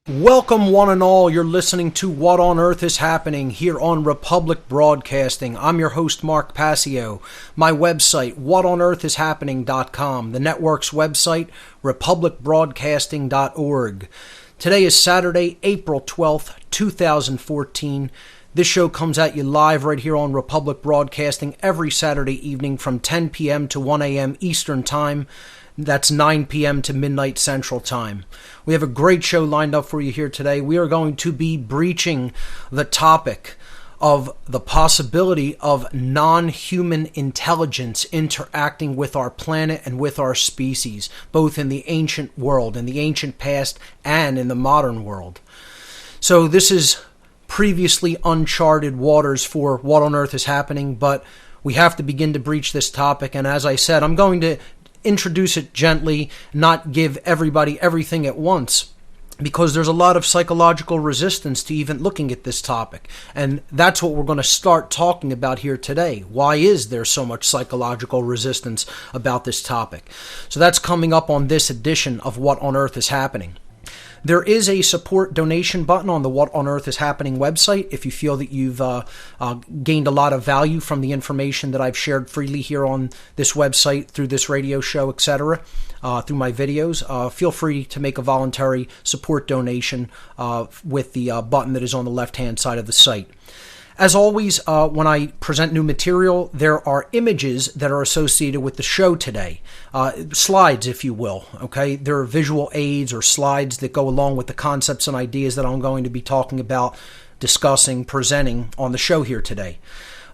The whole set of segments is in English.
Welcome one and all, you're listening to What on Earth is Happening here on Republic Broadcasting. I'm your host Mark Passio. My website, whatonearthishappening.com. The network's website, republicbroadcasting.org. Today is Saturday, April 12th, 2014. This show comes at you live right here on Republic Broadcasting every Saturday evening from 10 p.m. to 1 a.m. Eastern Time. That's 9 p.m. to midnight Central Time. We have a great show lined up for you here today. We are going to be breaching the topic of the possibility of non-human intelligence interacting with our planet and with our species, both in the ancient world, in the ancient past, and in the modern world. So this is previously uncharted waters for What on Earth is Happening, but we have to begin to breach this topic, and as I said, I'm going to introduce it gently, not give everybody everything at once, because there's a lot of psychological resistance to even looking at this topic. And that's what we're going to start talking about here today. Why is there so much psychological resistance about this topic? So that's coming up on this edition of What on Earth is Happening. There is a support donation button on the What on Earth is Happening website if you feel that you've gained a lot of value from the information that I've shared freely here on this website, through this radio show, etc., through my videos. Feel free to make a voluntary support donation with the button that is on the left-hand side of the site. As always, when I present new material, there are images that are associated with the show today. Slides, if you will, okay? There are visual aids or slides that go along with the concepts and ideas that I'm going to be talking about, discussing, presenting on the show here today.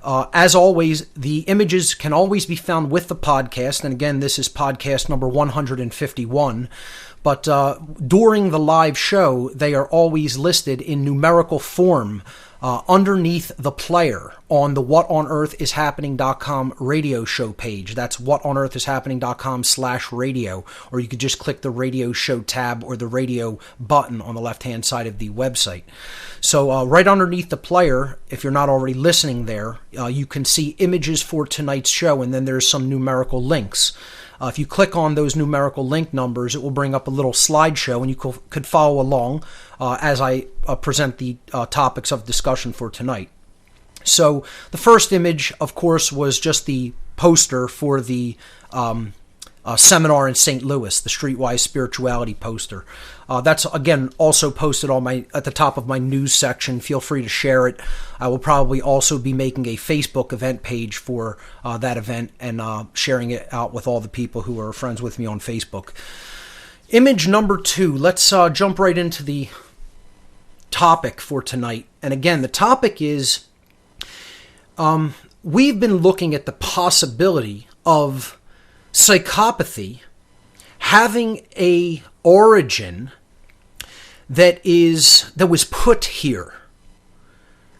As always, the images can always be found with the podcast, and again, this is podcast number 151. But during the live show, they are always listed in numerical form underneath the player on the whatonearthishappening.com radio show page. That's whatonearthishappening.com/radio, or you could just click the radio show tab or the radio button on the left-hand side of the website. So right underneath the player, if you're not already listening there, you can see images for tonight's show, and then there's some numerical links. If you click on those numerical link numbers, it will bring up a little slideshow, and you could follow along as I present the topics of discussion for tonight. So the first image, of course, was just the poster for the seminar in St. Louis, the Streetwise Spirituality poster. That's, again, also posted on at the top of my news section. Feel free to share it. I will probably also be making a Facebook event page for that event and sharing it out with all the people who are friends with me on Facebook. Image number 2. Let's jump right into the topic for tonight. And again, the topic is we've been looking at the possibility of psychopathy having a origin that was put here,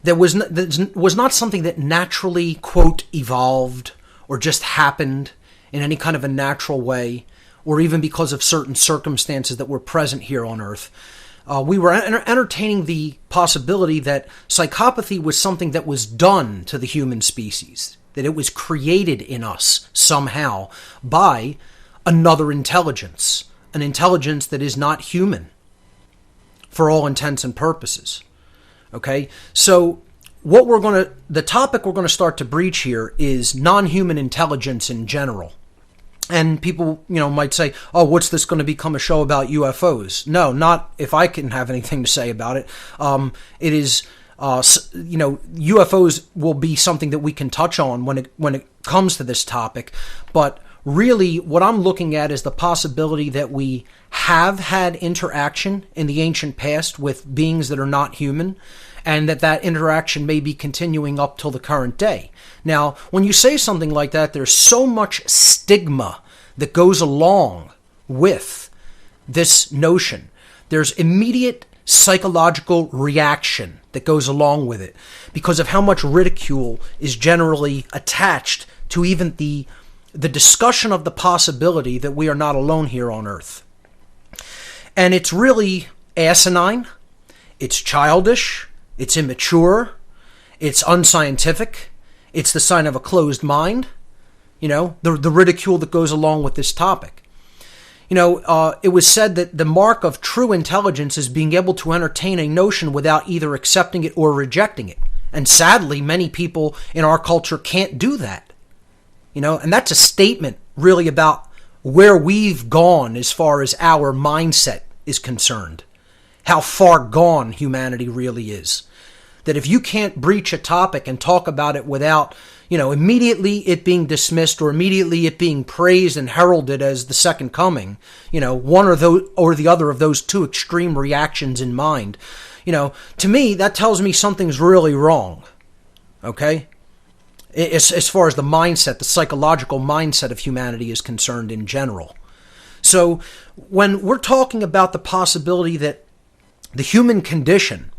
that was not something that naturally, quote, evolved or just happened in any kind of a natural way, or even because of certain circumstances that were present here on Earth. We were entertaining the possibility that psychopathy was something that was done to the human species, that it was created in us somehow by another intelligence, an intelligence that is not human for all intents and purposes. Okay? So the topic we're going to start to breach here is non-human intelligence in general. And people, might say, oh, what's this going to become a show about UFOs? No, not if I can have anything to say about it. It is, UFOs will be something that we can touch on when it comes to this topic. But really, what I'm looking at is the possibility that we have had interaction in the ancient past with beings that are not human, and that interaction may be continuing up till the current day. Now, when you say something like that, there's so much stigma that goes along with this notion. There's immediate psychological reaction that goes along with it because of how much ridicule is generally attached to even the discussion of the possibility that we are not alone here on Earth. And it's really asinine, it's childish, it's immature, it's unscientific, it's the sign of a closed mind, the ridicule that goes along with this topic. It was said that the mark of true intelligence is being able to entertain a notion without either accepting it or rejecting it. And sadly, many people in our culture can't do that. And that's a statement really about where we've gone as far as our mindset is concerned. How far gone humanity really is. That if you can't breach a topic and talk about it without, immediately it being dismissed or immediately it being praised and heralded as the second coming, one or the other of those two extreme reactions in mind, to me, that tells me something's really wrong. Okay? As far as the mindset, the psychological mindset of humanity is concerned in general. So when we're talking about the possibility that the human condition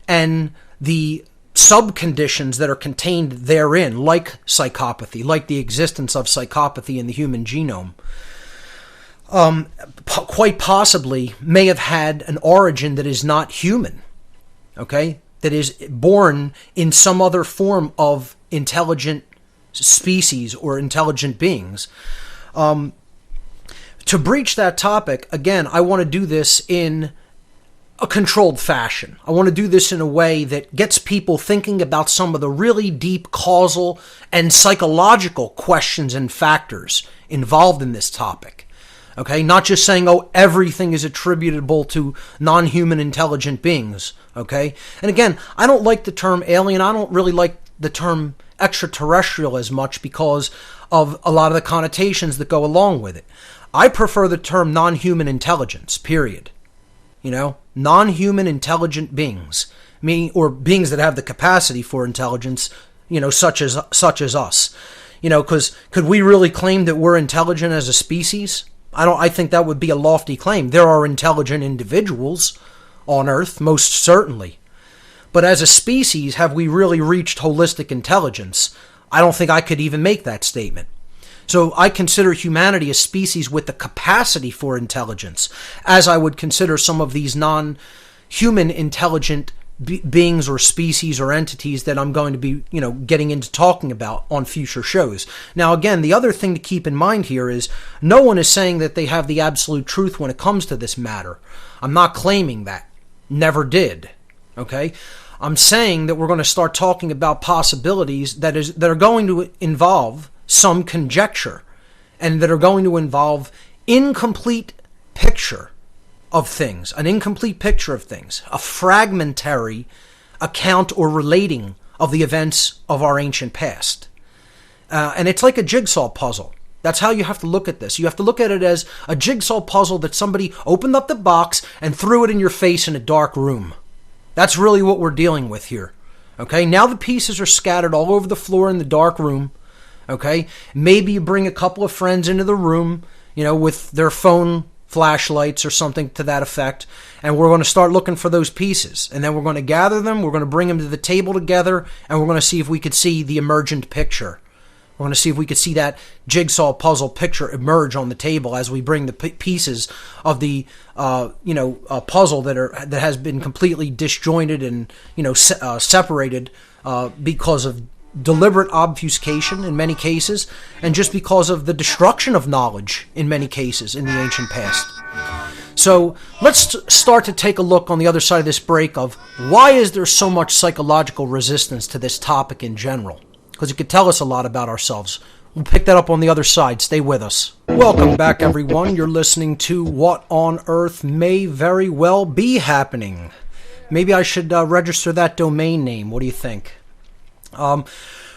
and the subconditions that are contained therein, like psychopathy, like the existence of psychopathy in the human genome, quite possibly may have had an origin that is not human, okay? That is born in some other form of intelligent species or intelligent beings. To breach that topic, again, I want to do this in a controlled fashion. I want to do this in a way that gets people thinking about some of the really deep causal and psychological questions and factors involved in this topic. Okay, not just saying, everything is attributable to non-human intelligent beings. Okay, and again, I don't like the term alien. I don't really like the term extraterrestrial as much because of a lot of the connotations that go along with it. I prefer the term non-human intelligence, period. Non-human intelligent beings, or beings that have the capacity for intelligence, such as us. Because could we really claim that we're intelligent as a species? I think that would be a lofty claim. There are intelligent individuals on Earth, most certainly. But as a species, have we really reached holistic intelligence? I don't think I could even make that statement. So I consider humanity a species with the capacity for intelligence, as I would consider some of these non-human intelligent beings or species or entities that I'm going to be, getting into talking about on future shows. Now, again, the other thing to keep in mind here is no one is saying that they have the absolute truth when it comes to this matter. I'm not claiming that. Never did. Okay? I'm saying that we're going to start talking about possibilities that are going to involve some conjecture and that are going to involve incomplete picture of things, an incomplete picture of things, a fragmentary account or relating of the events of our ancient past. And it's like a jigsaw puzzle. That's how you have to look at this. You have to look at it as a jigsaw puzzle that somebody opened up the box and threw it in your face in a dark room. That's really what we're dealing with here. Okay, now the pieces are scattered all over the floor in the dark room. Okay, maybe you bring a couple of friends into the room, with their phone flashlights or something to that effect, and we're going to start looking for those pieces. And then we're going to gather them, we're going to bring them to the table together, and we're going to see if we could see the emergent picture. We're going to see if we could see that jigsaw puzzle picture emerge on the table as we bring the pieces of the puzzle that has been completely disjointed and separated because of deliberate obfuscation in many cases, and just because of the destruction of knowledge in many cases in the ancient past. So let's start to take a look on the other side of this break of why is there so much psychological resistance to this topic in general? Because it could tell us a lot about ourselves. We'll pick that up on the other side. Stay with us. Welcome back, everyone. You're listening to What on Earth May Very Well Be Happening. Maybe I should register that domain name. What do you think?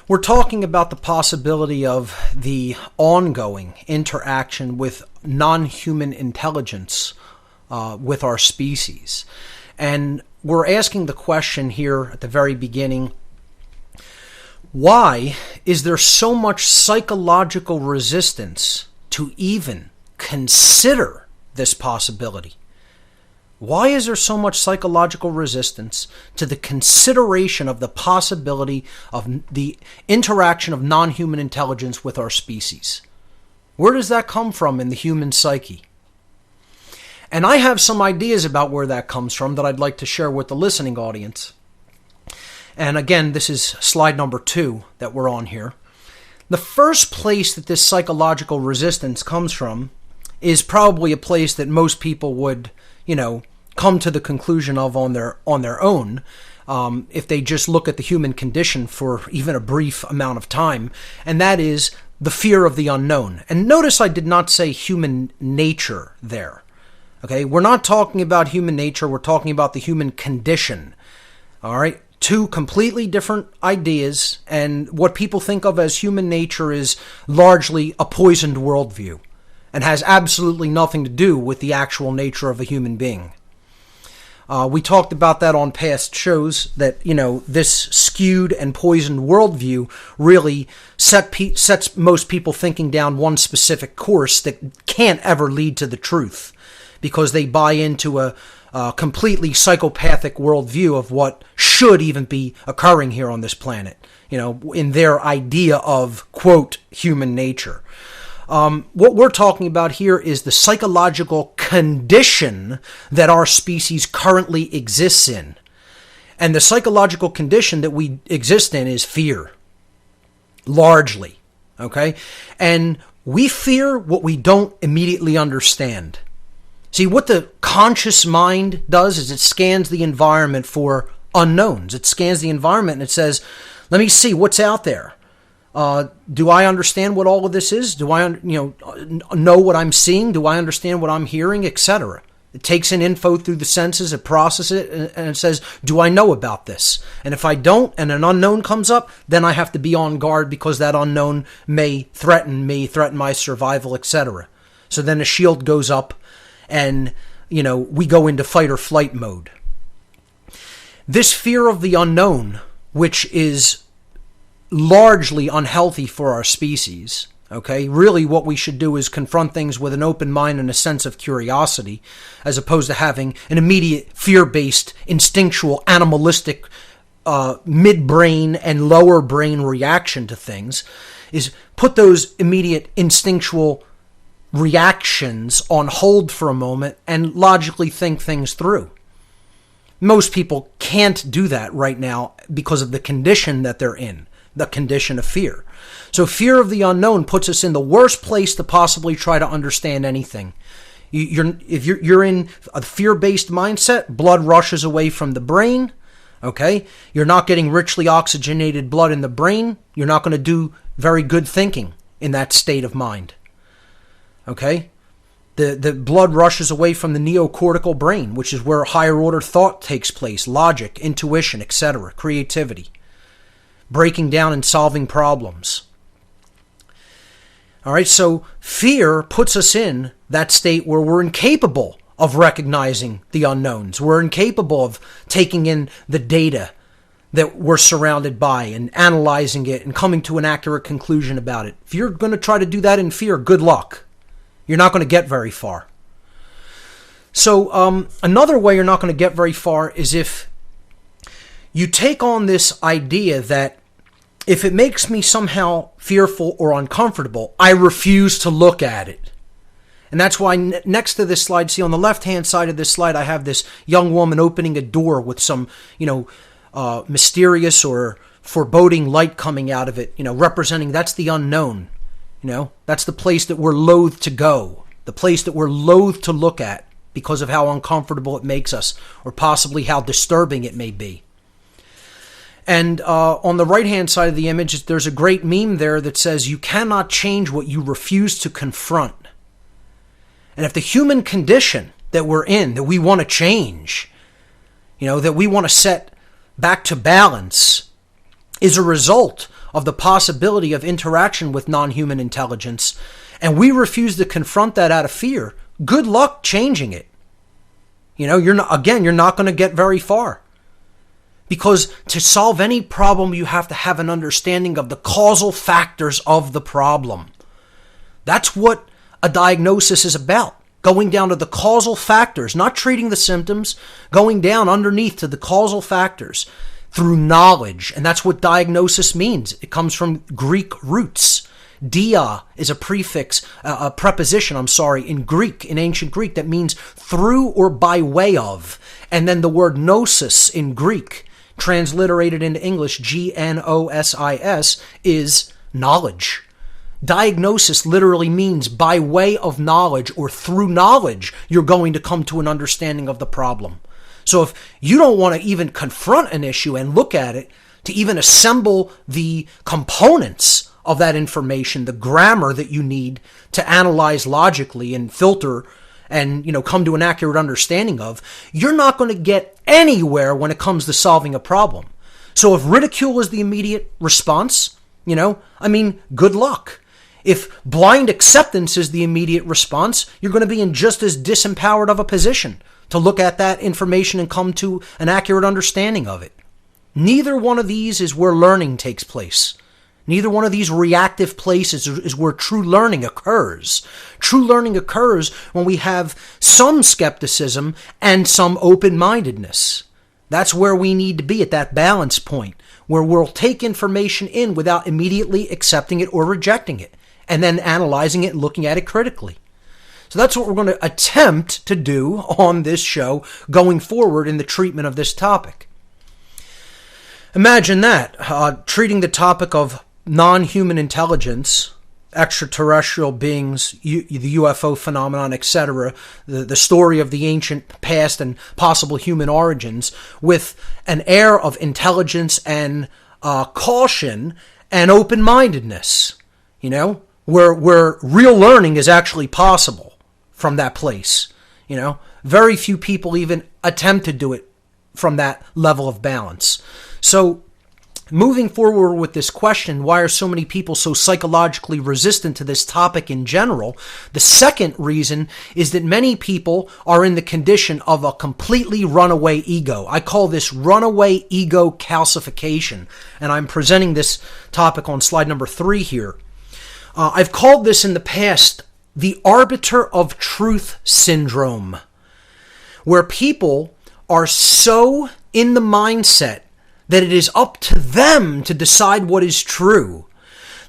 We're talking about the possibility of the ongoing interaction with non-human intelligence with our species. And we're asking the question here at the very beginning, why is there so much psychological resistance to even consider this possibility? Why is there so much psychological resistance to the consideration of the possibility of the interaction of non-human intelligence with our species? Where does that come from in the human psyche? And I have some ideas about where that comes from that I'd like to share with the listening audience. And again, this is slide number 2 that we're on here. The first place that this psychological resistance comes from is probably a place that most people would, come to the conclusion of on their own, if they just look at the human condition for even a brief amount of time, and that is the fear of the unknown. And notice I did not say human nature there. Okay, we're not talking about human nature, we're talking about the human condition. All right, two completely different ideas, and what people think of as human nature is largely a poisoned worldview and has absolutely nothing to do with the actual nature of a human being. We talked about that on past shows, that, this skewed and poisoned worldview really sets most people thinking down one specific course that can't ever lead to the truth, because they buy into a completely psychopathic worldview of what should even be occurring here on this planet, in their idea of, quote, human nature. What we're talking about here is the psychological condition that our species currently exists in. And the psychological condition that we exist in is fear, largely, okay? And we fear what we don't immediately understand. See, what the conscious mind does is it scans the environment for unknowns. It scans the environment and it says, let me see what's out there. Do I understand what all of this is? Do I, know what I'm seeing? Do I understand what I'm hearing, etc.? It takes in info through the senses, it processes it, and it says, do I know about this? And if I don't, and an unknown comes up, then I have to be on guard, because that unknown may threaten me, threaten my survival, etc. So then a shield goes up, and, we go into fight or flight mode. This fear of the unknown, which is largely unhealthy for our species, okay? Really what we should do is confront things with an open mind and a sense of curiosity, as opposed to having an immediate fear-based, instinctual, animalistic, midbrain and lower brain reaction to things, is put those immediate instinctual reactions on hold for a moment and logically think things through. Most people can't do that right now because of the condition that they're in, the condition of fear. So fear of the unknown puts us in the worst place to possibly try to understand anything. If you're in a fear-based mindset, blood rushes away from the brain, okay? You're not getting richly oxygenated blood in the brain. You're not going to do very good thinking in that state of mind. Okay? The blood rushes away from the neocortical brain, which is where higher order thought takes place, logic, intuition, etc., creativity, breaking down and solving problems. All right, so fear puts us in that state where we're incapable of recognizing the unknowns. We're incapable of taking in the data that we're surrounded by and analyzing it and coming to an accurate conclusion about it. If you're going to try to do that in fear, good luck. You're not going to get very far. So another way you're not going to get very far is if you take on this idea that if it makes me somehow fearful or uncomfortable, I refuse to look at it. And that's why next to this slide, see on the left-hand side of this slide, I have this young woman opening a door with some, mysterious or foreboding light coming out of it, representing that's the unknown. That's the place that we're loath to go, the place that we're loath to look at because of how uncomfortable it makes us, or possibly how disturbing it may be. And on the right-hand side of the image, there's a great meme there that says, you cannot change what you refuse to confront. And if the human condition that we're in, that we want to change, that we want to set back to balance, is a result of the possibility of interaction with non-human intelligence, and we refuse to confront that out of fear, good luck changing it. You're not going to get very far. Because to solve any problem, you have to have an understanding of the causal factors of the problem. That's what a diagnosis is about. Going down to the causal factors, not treating the symptoms, going down underneath to the causal factors through knowledge. And that's what diagnosis means. It comes from Greek roots. Dia is a preposition, in Greek, in ancient Greek, that means through or by way of. And then the word gnosis in Greek, transliterated into English, Gnosis, is knowledge. Diagnosis literally means by way of knowledge or through knowledge, you're going to come to an understanding of the problem. So if you don't want to even confront an issue and look at it, to even assemble the components of that information, the grammar that you need to analyze logically and filter and, come to an accurate understanding of, you're not going to get anywhere when it comes to solving a problem. So if ridicule is the immediate response, good luck. If blind acceptance is the immediate response, you're going to be in just as disempowered of a position to look at that information and come to an accurate understanding of it. Neither one of these is where learning takes place. Neither one of these reactive places is where true learning occurs. True learning occurs when we have some skepticism and some open-mindedness. That's where we need to be, at that balance point, where we'll take information in without immediately accepting it or rejecting it, and then analyzing it and looking at it critically. So that's what we're going to attempt to do on this show going forward in the treatment of this topic. Imagine that, treating the topic of non-human intelligence, extraterrestrial beings, the UFO phenomenon, etc., the story of the ancient past and possible human origins, with an air of intelligence and caution and open-mindedness, where real learning is actually possible from that place. Very few people even attempt to do it from that level of balance. So moving forward with this question, why are so many people so psychologically resistant to this topic in general? The second reason is that many people are in the condition of a completely runaway ego. I call this runaway ego calcification, and I'm presenting this topic on slide number 3 here. I've called this in the past the arbiter of truth syndrome, where people are so in the mindset that it is up to them to decide what is true,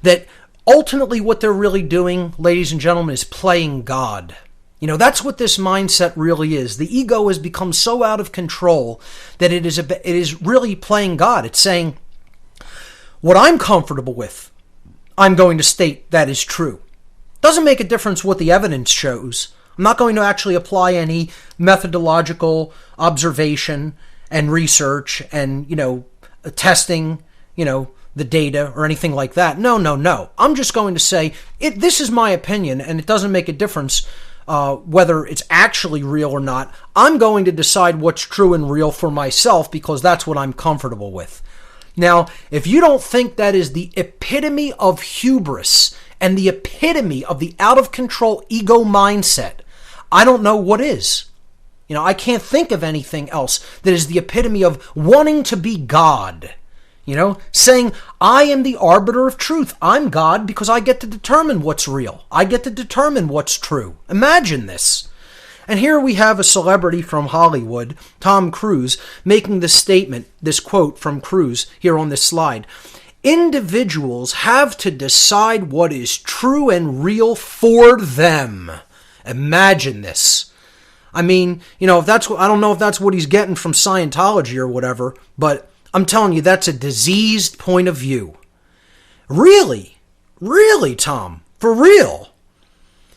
that ultimately what they're really doing, ladies and gentlemen, is playing God. That's what this mindset really is. The ego has become so out of control that it is really playing God. It's saying, what I'm comfortable with, I'm going to state that is true. Doesn't make a difference what the evidence shows. I'm not going to actually apply any methodological observation and research and, testing, the data or anything like that. No. I'm just going to say, this is my opinion, and it doesn't make a difference whether it's actually real or not. I'm going to decide what's true and real for myself because that's what I'm comfortable with. Now, if you don't think that is the epitome of hubris and the epitome of the out-of-control ego mindset, I don't know what is. I can't think of anything else that is the epitome of wanting to be God. Saying, I am the arbiter of truth. I'm God because I get to determine what's real. I get to determine what's true. Imagine this. And here we have a celebrity from Hollywood, Tom Cruise, making this statement, this quote from Cruise here on this slide. Individuals have to decide what is true and real for them. Imagine this. I mean, if that's I don't know if that's what he's getting from Scientology or whatever, but I'm telling you, that's a diseased point of view. Really? Really, Tom? For real?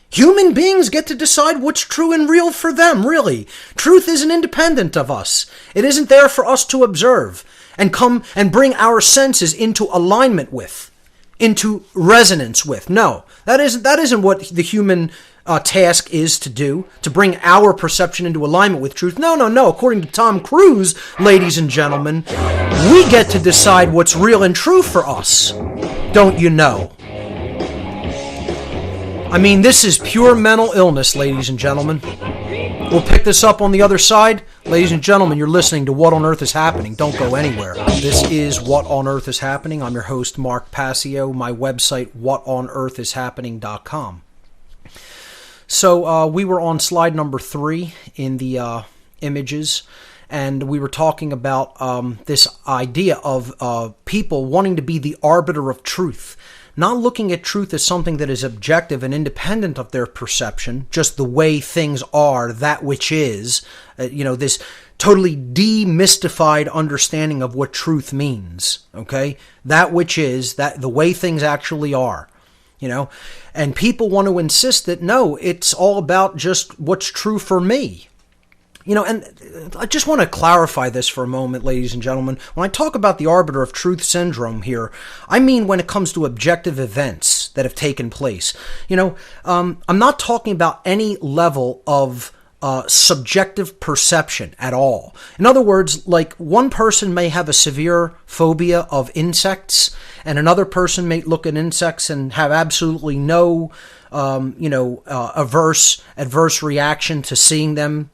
Human beings get to decide what's true and real for them, really. Truth isn't independent of us. It isn't there for us to observe and come and bring our senses into alignment with, into resonance with. No, that isn't what the human task is to do, to bring our perception into alignment with truth. No. According to Tom Cruise, ladies and gentlemen, we get to decide what's real and true for us. Don't you know? I mean, this is pure mental illness, ladies and gentlemen. We'll pick this up on the other side. Ladies and gentlemen, you're listening to What on Earth is Happening. Don't go anywhere. This is What on Earth is Happening. I'm your host, Mark Passio. My website, whatonearthishappening.com. So we were on slide number 3 in the images, and we were talking about this idea of people wanting to be the arbiter of truth, not looking at truth as something that is objective and independent of their perception, just the way things are, that which is, this totally demystified understanding of what truth means, okay? That which is, that the way things actually are. and people want to insist that no, it's all about just what's true for me. And I just want to clarify this for a moment, ladies and gentlemen. When I talk about the arbiter of truth syndrome here, I mean when it comes to objective events that have taken place. I'm not talking about any level of subjective perception at all. In other words, like one person may have a severe phobia of insects, and another person may look at insects and have absolutely no adverse reaction to seeing them.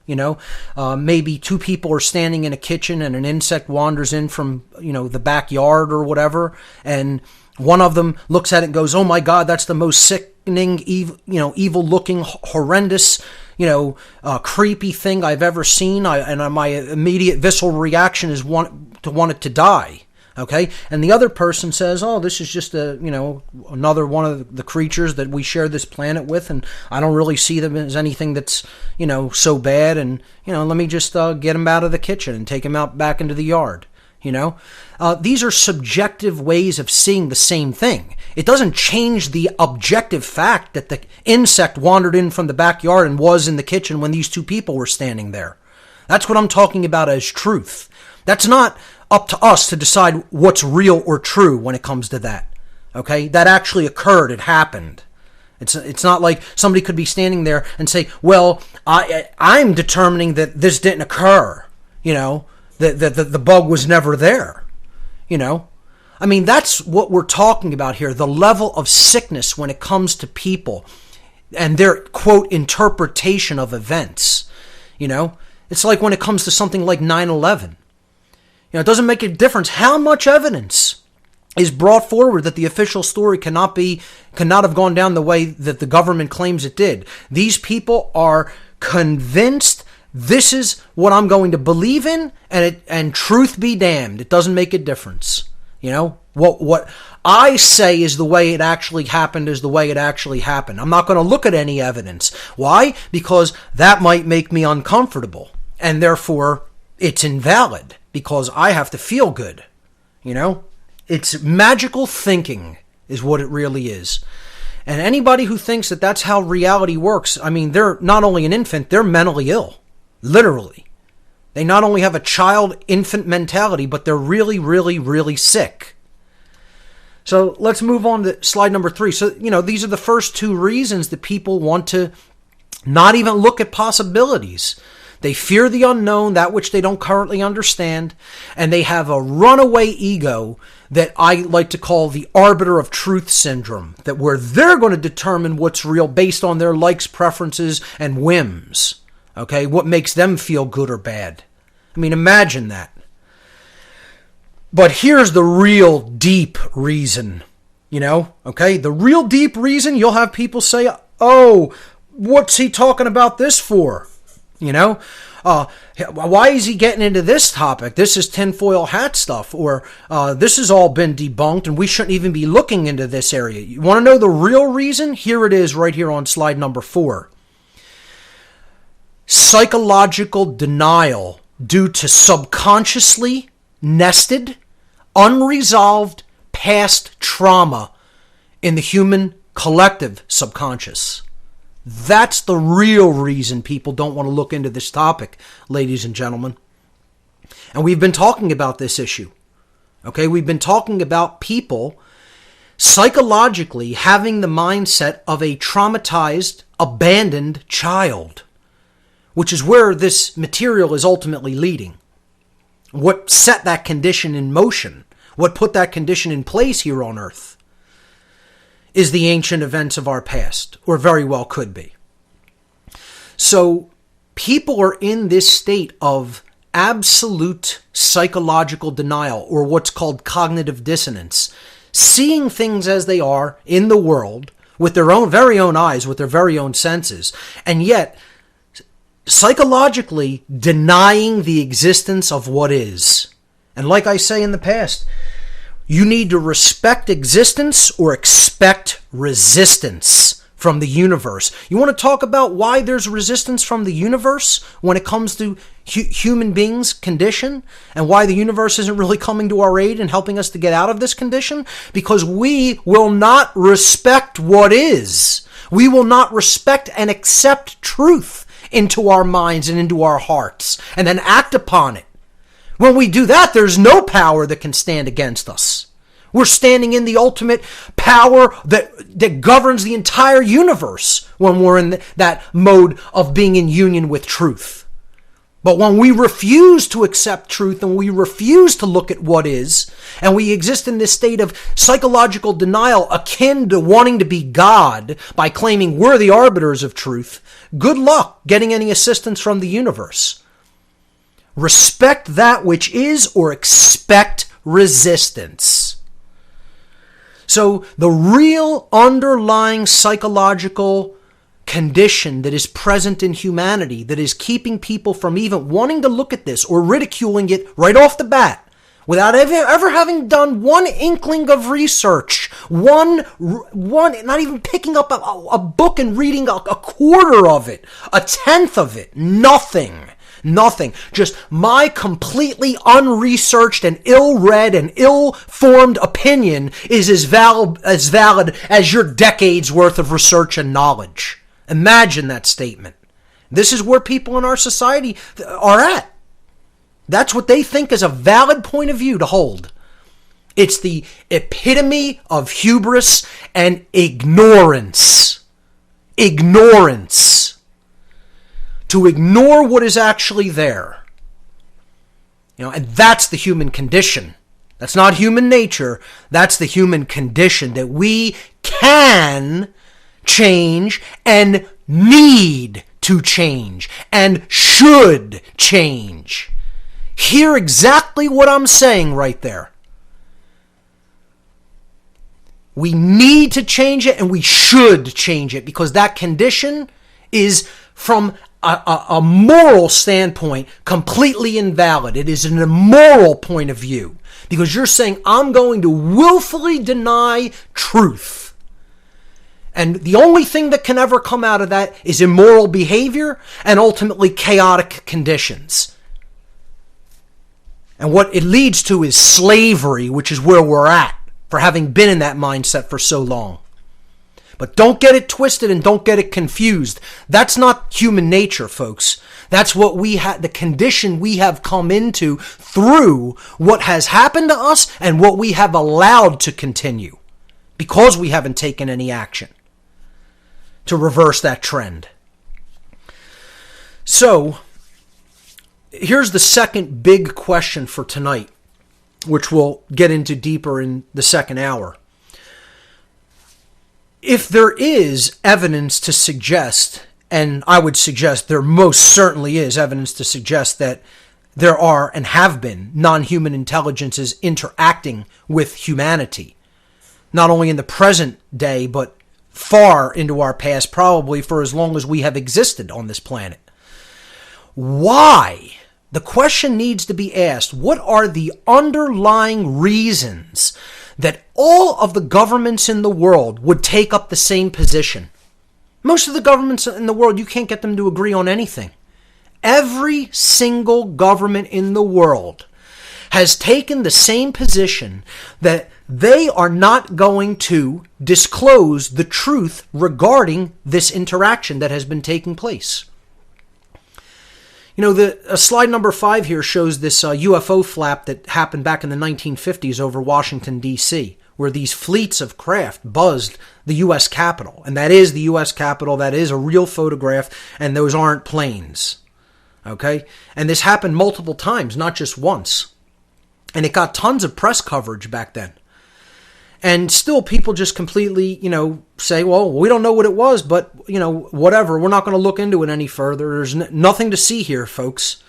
Maybe two people are standing in a kitchen and an insect wanders in from, the backyard or whatever. And one of them looks at it and goes, "Oh my God, that's the most sickening, evil looking, horrendous, creepy thing I've ever seen. And my immediate visceral reaction is want it to die." Okay, and the other person says, "Oh, this is just another one of the creatures that we share this planet with, and I don't really see them as anything that's so bad. And let me just get them out of the kitchen and take them out back into the yard." These are subjective ways of seeing the same thing. It doesn't change the objective fact that the insect wandered in from the backyard and was in the kitchen when these two people were standing there. That's what I'm talking about as truth. That's not up to us to decide what's real or true when it comes to that. Okay? That actually occurred. It happened. It's not like somebody could be standing there and say, "Well, I'm determining that this didn't occur. The bug was never there." That's what we're talking about here. The level of sickness when it comes to people and their, quote, interpretation of events. It's like when it comes to something like 9/11. It doesn't make a difference how much evidence is brought forward that the official story cannot have gone down the way that the government claims it did. These people are convinced this is what I'm going to believe in, and truth be damned, it doesn't make a difference. What I say is the way it actually happened is the way it actually happened. I'm not going to look at any evidence. Why? Because that might make me uncomfortable, and therefore it's invalid because I have to feel good. It's magical thinking is what it really is. And anybody who thinks that that's how reality works, they're not only an infant, they're mentally ill. Literally. They not only have a child-infant mentality, but they're really, really, really sick. So let's move on to slide number 3. So, these are the first two reasons that people want to not even look at possibilities. They fear the unknown, that which they don't currently understand, and they have a runaway ego that I like to call the arbiter of truth syndrome, that where they're going to determine what's real based on their likes, preferences, and whims. Okay, what makes them feel good or bad. Imagine that. But here's the real deep reason, okay? The real deep reason, you'll have people say, "Oh, what's he talking about this for?" Why is he getting into this topic? This is tinfoil hat stuff, or this has all been debunked and we shouldn't even be looking into this area. You want to know the real reason? Here it is right here on slide number 4. Psychological denial due to subconsciously nested, unresolved past trauma in the human collective subconscious. That's the real reason people don't want to look into this topic, ladies and gentlemen. And we've been talking about this issue. Okay, we've been talking about people psychologically having the mindset of a traumatized, abandoned child, which is where this material is ultimately leading. What set that condition in motion, what put that condition in place here on earth, is the ancient events of our past, or very well could be. So people are in this state of absolute psychological denial, or what's called cognitive dissonance, seeing things as they are in the world with their own very own eyes, with their very own senses, and yet psychologically denying the existence of what is. And like I say in the past, you need to respect existence or expect resistance from the universe. You want to talk about why there's resistance from the universe when it comes to human beings' condition, and why the universe isn't really coming to our aid and helping us to get out of this condition? Because we will not respect what is. We will not respect and accept truth into our minds and into our hearts, and then act upon it. When we do that, there's no power that can stand against us. We're standing in the ultimate power that governs the entire universe when we're in that mode of being in union with truth. But when we refuse to accept truth and we refuse to look at what is, and we exist in this state of psychological denial akin to wanting to be God by claiming we're the arbiters of truth, good luck getting any assistance from the universe. Respect that which is, or expect resistance. So the real underlying psychological condition that is present in humanity, that is keeping people from even wanting to look at this or ridiculing it right off the bat, without ever having done one inkling of research, one not even picking up a book and reading a quarter of it, a tenth of it, nothing. Just my completely unresearched and ill-read and ill-formed opinion is as valid as your decades worth of research and knowledge. Imagine that statement. This is where people in our society are at. That's what they think is a valid point of view to hold. It's the epitome of hubris and ignorance. Ignorance. To ignore what is actually there. And that's the human condition. That's not human nature. That's the human condition that we can change and need to change and should change. Hear exactly what I'm saying right there. We need to change it and we should change it, because that condition is, from a moral standpoint, completely invalid. It is an immoral point of view, because you're saying I'm going to willfully deny truth. And the only thing that can ever come out of that is immoral behavior and ultimately chaotic conditions. And what it leads to is slavery, which is where we're at, for having been in that mindset for so long. But don't get it twisted and don't get it confused. That's not human nature, folks. That's what the condition we have come into through what has happened to us and what we have allowed to continue, because we haven't taken any action to reverse that trend. So, here's the second big question for tonight, which we'll get into deeper in the second hour. If there is evidence to suggest, and I would suggest there most certainly is evidence to suggest that there are and have been non-human intelligences interacting with humanity, not only in the present day, but far into our past, probably for as long as we have existed on this planet. Why? The question needs to be asked. What are the underlying reasons that all of the governments in the world would take up the same position? Most of the governments in the world, you can't get them to agree on anything. Every single government in the world has taken the same position, that they are not going to disclose the truth regarding this interaction that has been taking place. The slide number 5 here shows this UFO flap that happened back in the 1950s over Washington, D.C., where these fleets of craft buzzed the U.S. Capitol. And that is the U.S. Capitol. That is a real photograph, and those aren't planes. Okay? And this happened multiple times, not just once. And it got tons of press coverage back then. And still people just completely, say, well, we don't know what it was, but, whatever. We're not going to look into it any further. There's nothing to see here, folks.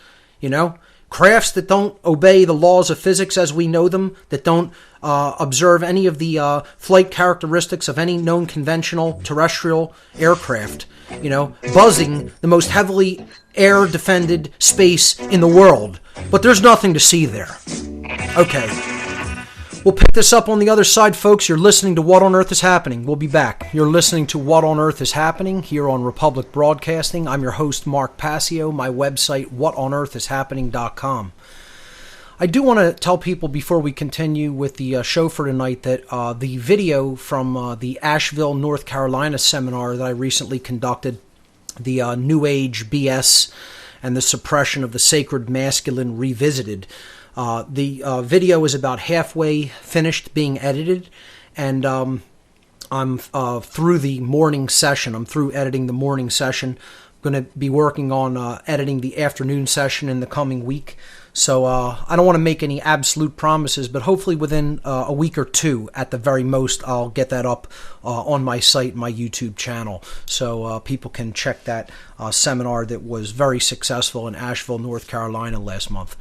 Crafts that don't obey the laws of physics as we know them, that don't observe any of the flight characteristics of any known conventional terrestrial aircraft, buzzing the most heavily air-defended space in the world. But there's nothing to see there. Okay. We'll pick this up on the other side, folks. You're listening to What on Earth is Happening. We'll be back. You're listening to What on Earth is Happening here on Republic Broadcasting. I'm your host, Mark Passio. My website, whatonearthishappening.com. I do want to tell people before we continue with the show for tonight that the video from the Asheville, North Carolina seminar that I recently conducted, the New Age BS and the Suppression of the Sacred Masculine Revisited. The video is about halfway finished being edited, and I'm through the morning session. I'm through editing the morning session. I'm going to be working on editing the afternoon session in the coming week. So I don't want to make any absolute promises, but hopefully within a week or two at the very most, I'll get that up on my site, my YouTube channel, so people can check that seminar that was very successful in Asheville, North Carolina last month.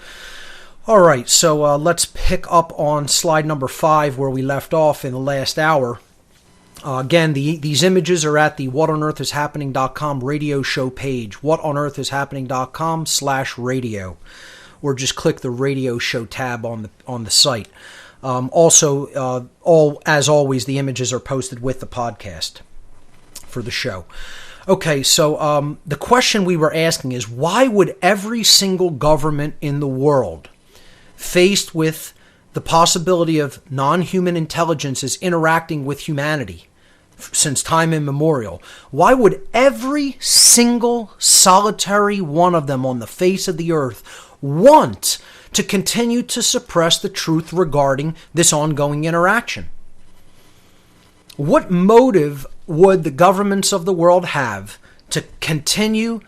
All right, so let's pick up on slide number 5 where we left off in the last hour. Again, these images are at the whatonearthishappening.com radio show page, whatonearthishappening.com/radio, or just click the radio show tab on the site. Also, as always, the images are posted with the podcast for the show. Okay, so the question we were asking is, why would every single government in the world, faced with the possibility of non-human intelligences interacting with humanity since time immemorial, why would every single solitary one of them on the face of the earth want to continue to suppress the truth regarding this ongoing interaction? What motive would the governments of the world have to continue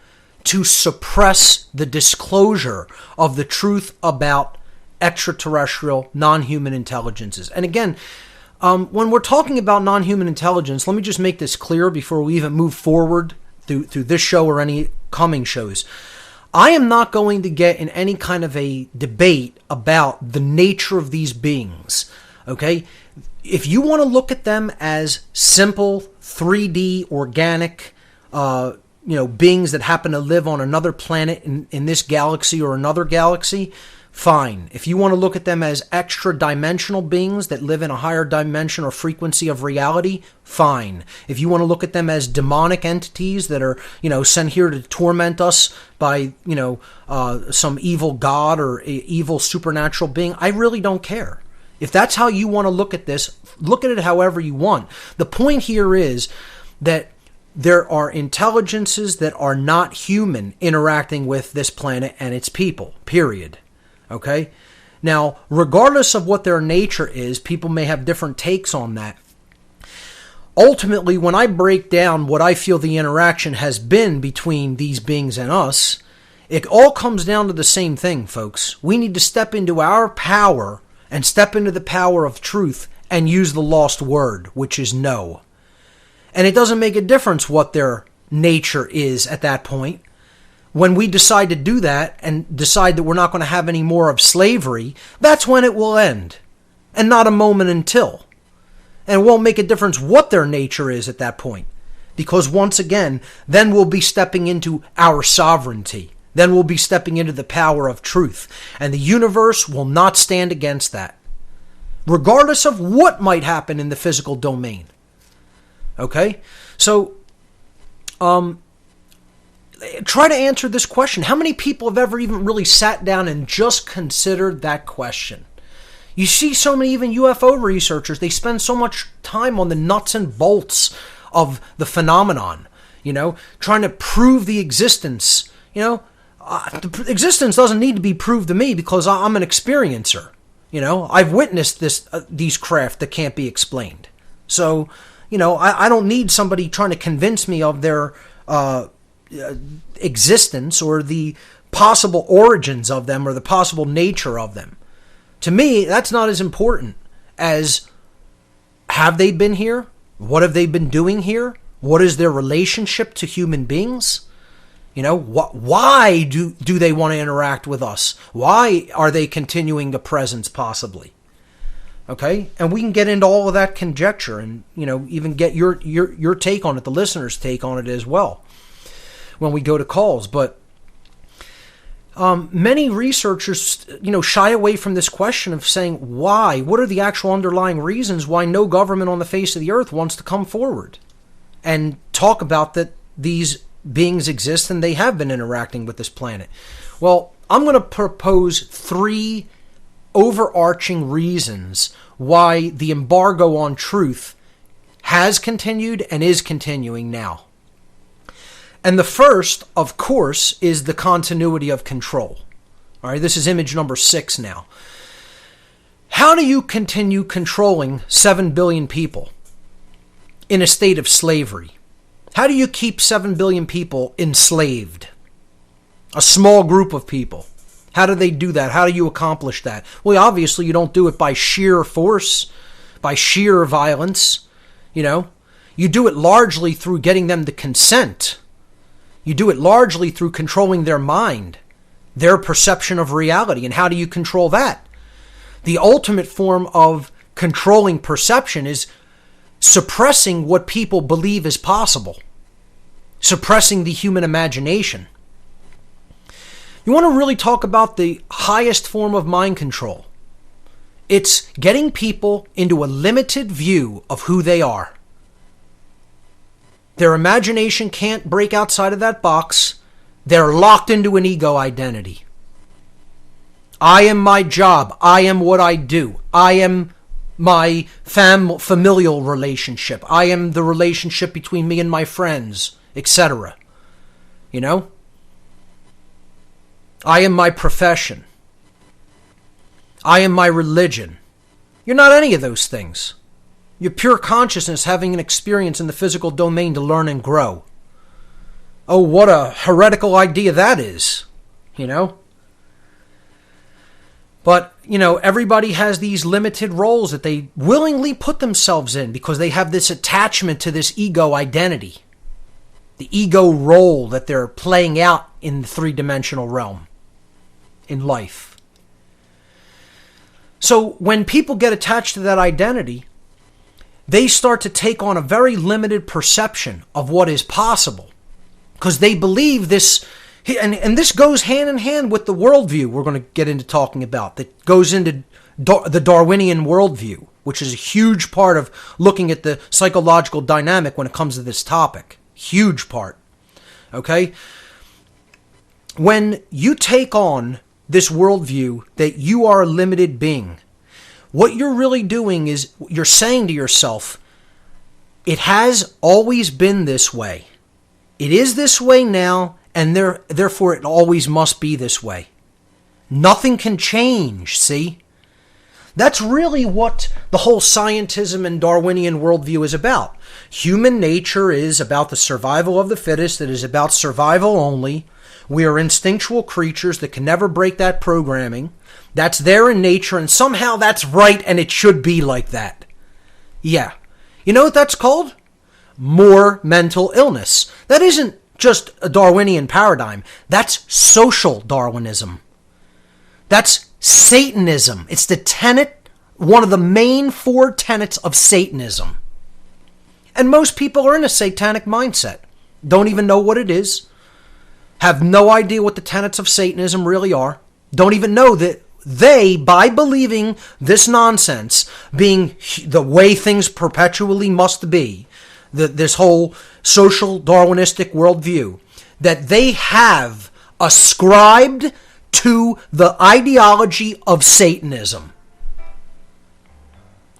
to suppress the disclosure of the truth about extraterrestrial non-human intelligences? And again, when we're talking about non-human intelligence, let me just make this clear before we even move forward through this show or any coming shows. I am not going to get in any kind of a debate about the nature of these beings, okay? If you want to look at them as simple 3D organic beings that happen to live on another planet in this galaxy or another galaxy, fine. If you want to look at them as extra dimensional beings that live in a higher dimension or frequency of reality, fine. If you want to look at them as demonic entities that are, sent here to torment us by, some evil god or evil supernatural being, I really don't care. If that's how you want to look at this, look at it however you want. The point here is that there are intelligences that are not human interacting with this planet and its people, period. Okay? Now, regardless of what their nature is, people may have different takes on that. Ultimately, when I break down what I feel the interaction has been between these beings and us, it all comes down to the same thing, folks. We need to step into our power and step into the power of truth and use the lost word, which is no. And it doesn't make a difference what their nature is at that point. When we decide to do that and decide that we're not going to have any more of slavery, that's when it will end, and not a moment until. And it won't make a difference what their nature is at that point, because once again, then we'll be stepping into our sovereignty. Then we'll be stepping into the power of truth, and the universe will not stand against that, regardless of what might happen in the physical domain. Okay? So, try to answer this question. How many people have ever even really sat down and just considered that question? You see so many even UFO researchers, they spend so much time on the nuts and bolts of the phenomenon, trying to prove the existence. The existence doesn't need to be proved to me because I'm an experiencer. I've witnessed these craft that can't be explained. So, I don't need somebody trying to convince me of their existence or the possible origins of them or the possible nature of them. To me, that's not as important as, have they been here? What have they been doing here? What is their relationship to human beings? Why do they want to interact with us? Why are they continuing the presence possibly? Okay, and we can get into all of that conjecture and even get your take on it, the listener's take on it as well, when we go to calls. But Many researchers, shy away from this question of saying why. What are the actual underlying reasons why no government on the face of the earth wants to come forward and talk about that these beings exist and they have been interacting with this planet? Well, I'm going to propose 3 overarching reasons why the embargo on truth has continued and is continuing now. And the first, of course, is the continuity of control. All right, this is image number 6 now. How do you continue controlling 7 billion people in a state of slavery? How do you keep 7 billion people enslaved? A small group of people. How do they do that? How do you accomplish that? Well, obviously, you don't do it by sheer force, by sheer violence. You do it largely through getting them to consent. You do it largely through controlling their mind, their perception of reality. And how do you control that? The ultimate form of controlling perception is suppressing what people believe is possible, suppressing the human imagination. You want to really talk about the highest form of mind control. It's getting people into a limited view of who they are. Their imagination can't break outside of that box. They're locked into an ego identity. I am my job. I am what I do. I am my familial relationship. I am the relationship between me and my friends, etc. I am my profession. I am my religion. You're not any of those things. You're pure consciousness having an experience in the physical domain to learn and grow. Oh, what a heretical idea that is, But, everybody has these limited roles that they willingly put themselves in because they have this attachment to this ego identity. The ego role that they're playing out in the 3-dimensional realm in life. So when people get attached to that identity, they start to take on a very limited perception of what is possible because they believe this, and this goes hand in hand with the worldview we're going to get into talking about, that goes into the Darwinian worldview, which is a huge part of looking at the psychological dynamic when it comes to this topic. Huge part. Okay? When you take on this worldview that you are a limited being, what you're really doing is you're saying to yourself, it has always been this way. It is this way now, and therefore it always must be this way. Nothing can change, see? That's really what the whole scientism and Darwinian worldview is about. Human nature is about the survival of the fittest. It is about survival only. We are instinctual creatures that can never break that programming. That's there in nature, and somehow that's right, and it should be like that. Yeah. You know what that's called? More mental illness. That isn't just a Darwinian paradigm. That's social Darwinism. That's Satanism. It's the tenet, one of the main 4 tenets of Satanism. And most people are in a satanic mindset. Don't even know what it is. Have no idea what the tenets of Satanism really are. Don't even know that they, by believing this nonsense, being the way things perpetually must be, this whole social Darwinistic worldview, that they have ascribed to the ideology of Satanism.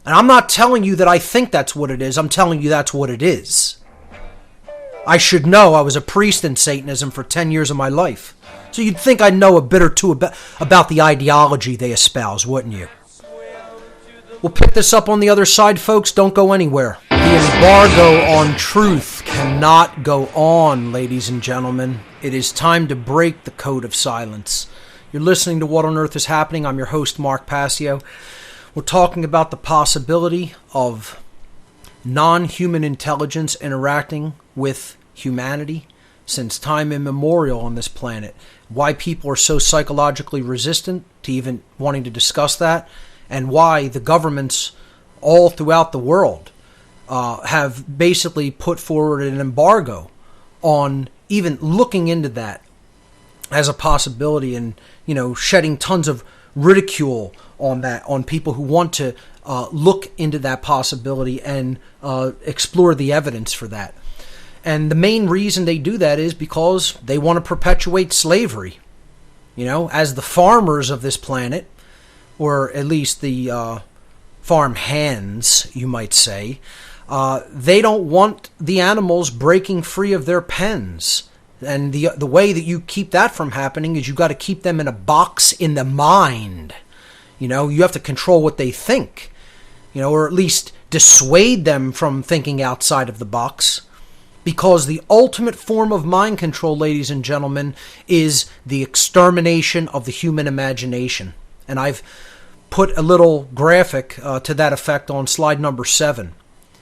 And I'm not telling you that I think that's what it is. I'm telling you that's what it is. I should know. I was a priest in Satanism for 10 years of my life. So you'd think I'd know a bit or two about the ideology they espouse, wouldn't you? We'll pick this up on the other side, folks. Don't go anywhere. The embargo on truth cannot go on, ladies and gentlemen. It is time to break the code of silence. You're listening to What on Earth is Happening. I'm your host, Mark Passio. We're talking about the possibility of non-human intelligence interacting with humanity since time immemorial on this planet. Why people are so psychologically resistant to even wanting to discuss that, and why the governments all throughout the world have basically put forward an embargo on even looking into that. as a possibility, and shedding tons of ridicule on that, on people who want to look into that possibility and explore the evidence for that. And the main reason they do that is because they want to perpetuate slavery. As the farmers of this planet, or at least the farm hands, you might say, they don't want the animals breaking free of their pens. And the way that you keep that from happening is you got to keep them in a box in the mind. You have to control what they think, or at least dissuade them from thinking outside of the box. Because the ultimate form of mind control, ladies and gentlemen, is the extermination of the human imagination. And I've put a little graphic to that effect on slide number 7.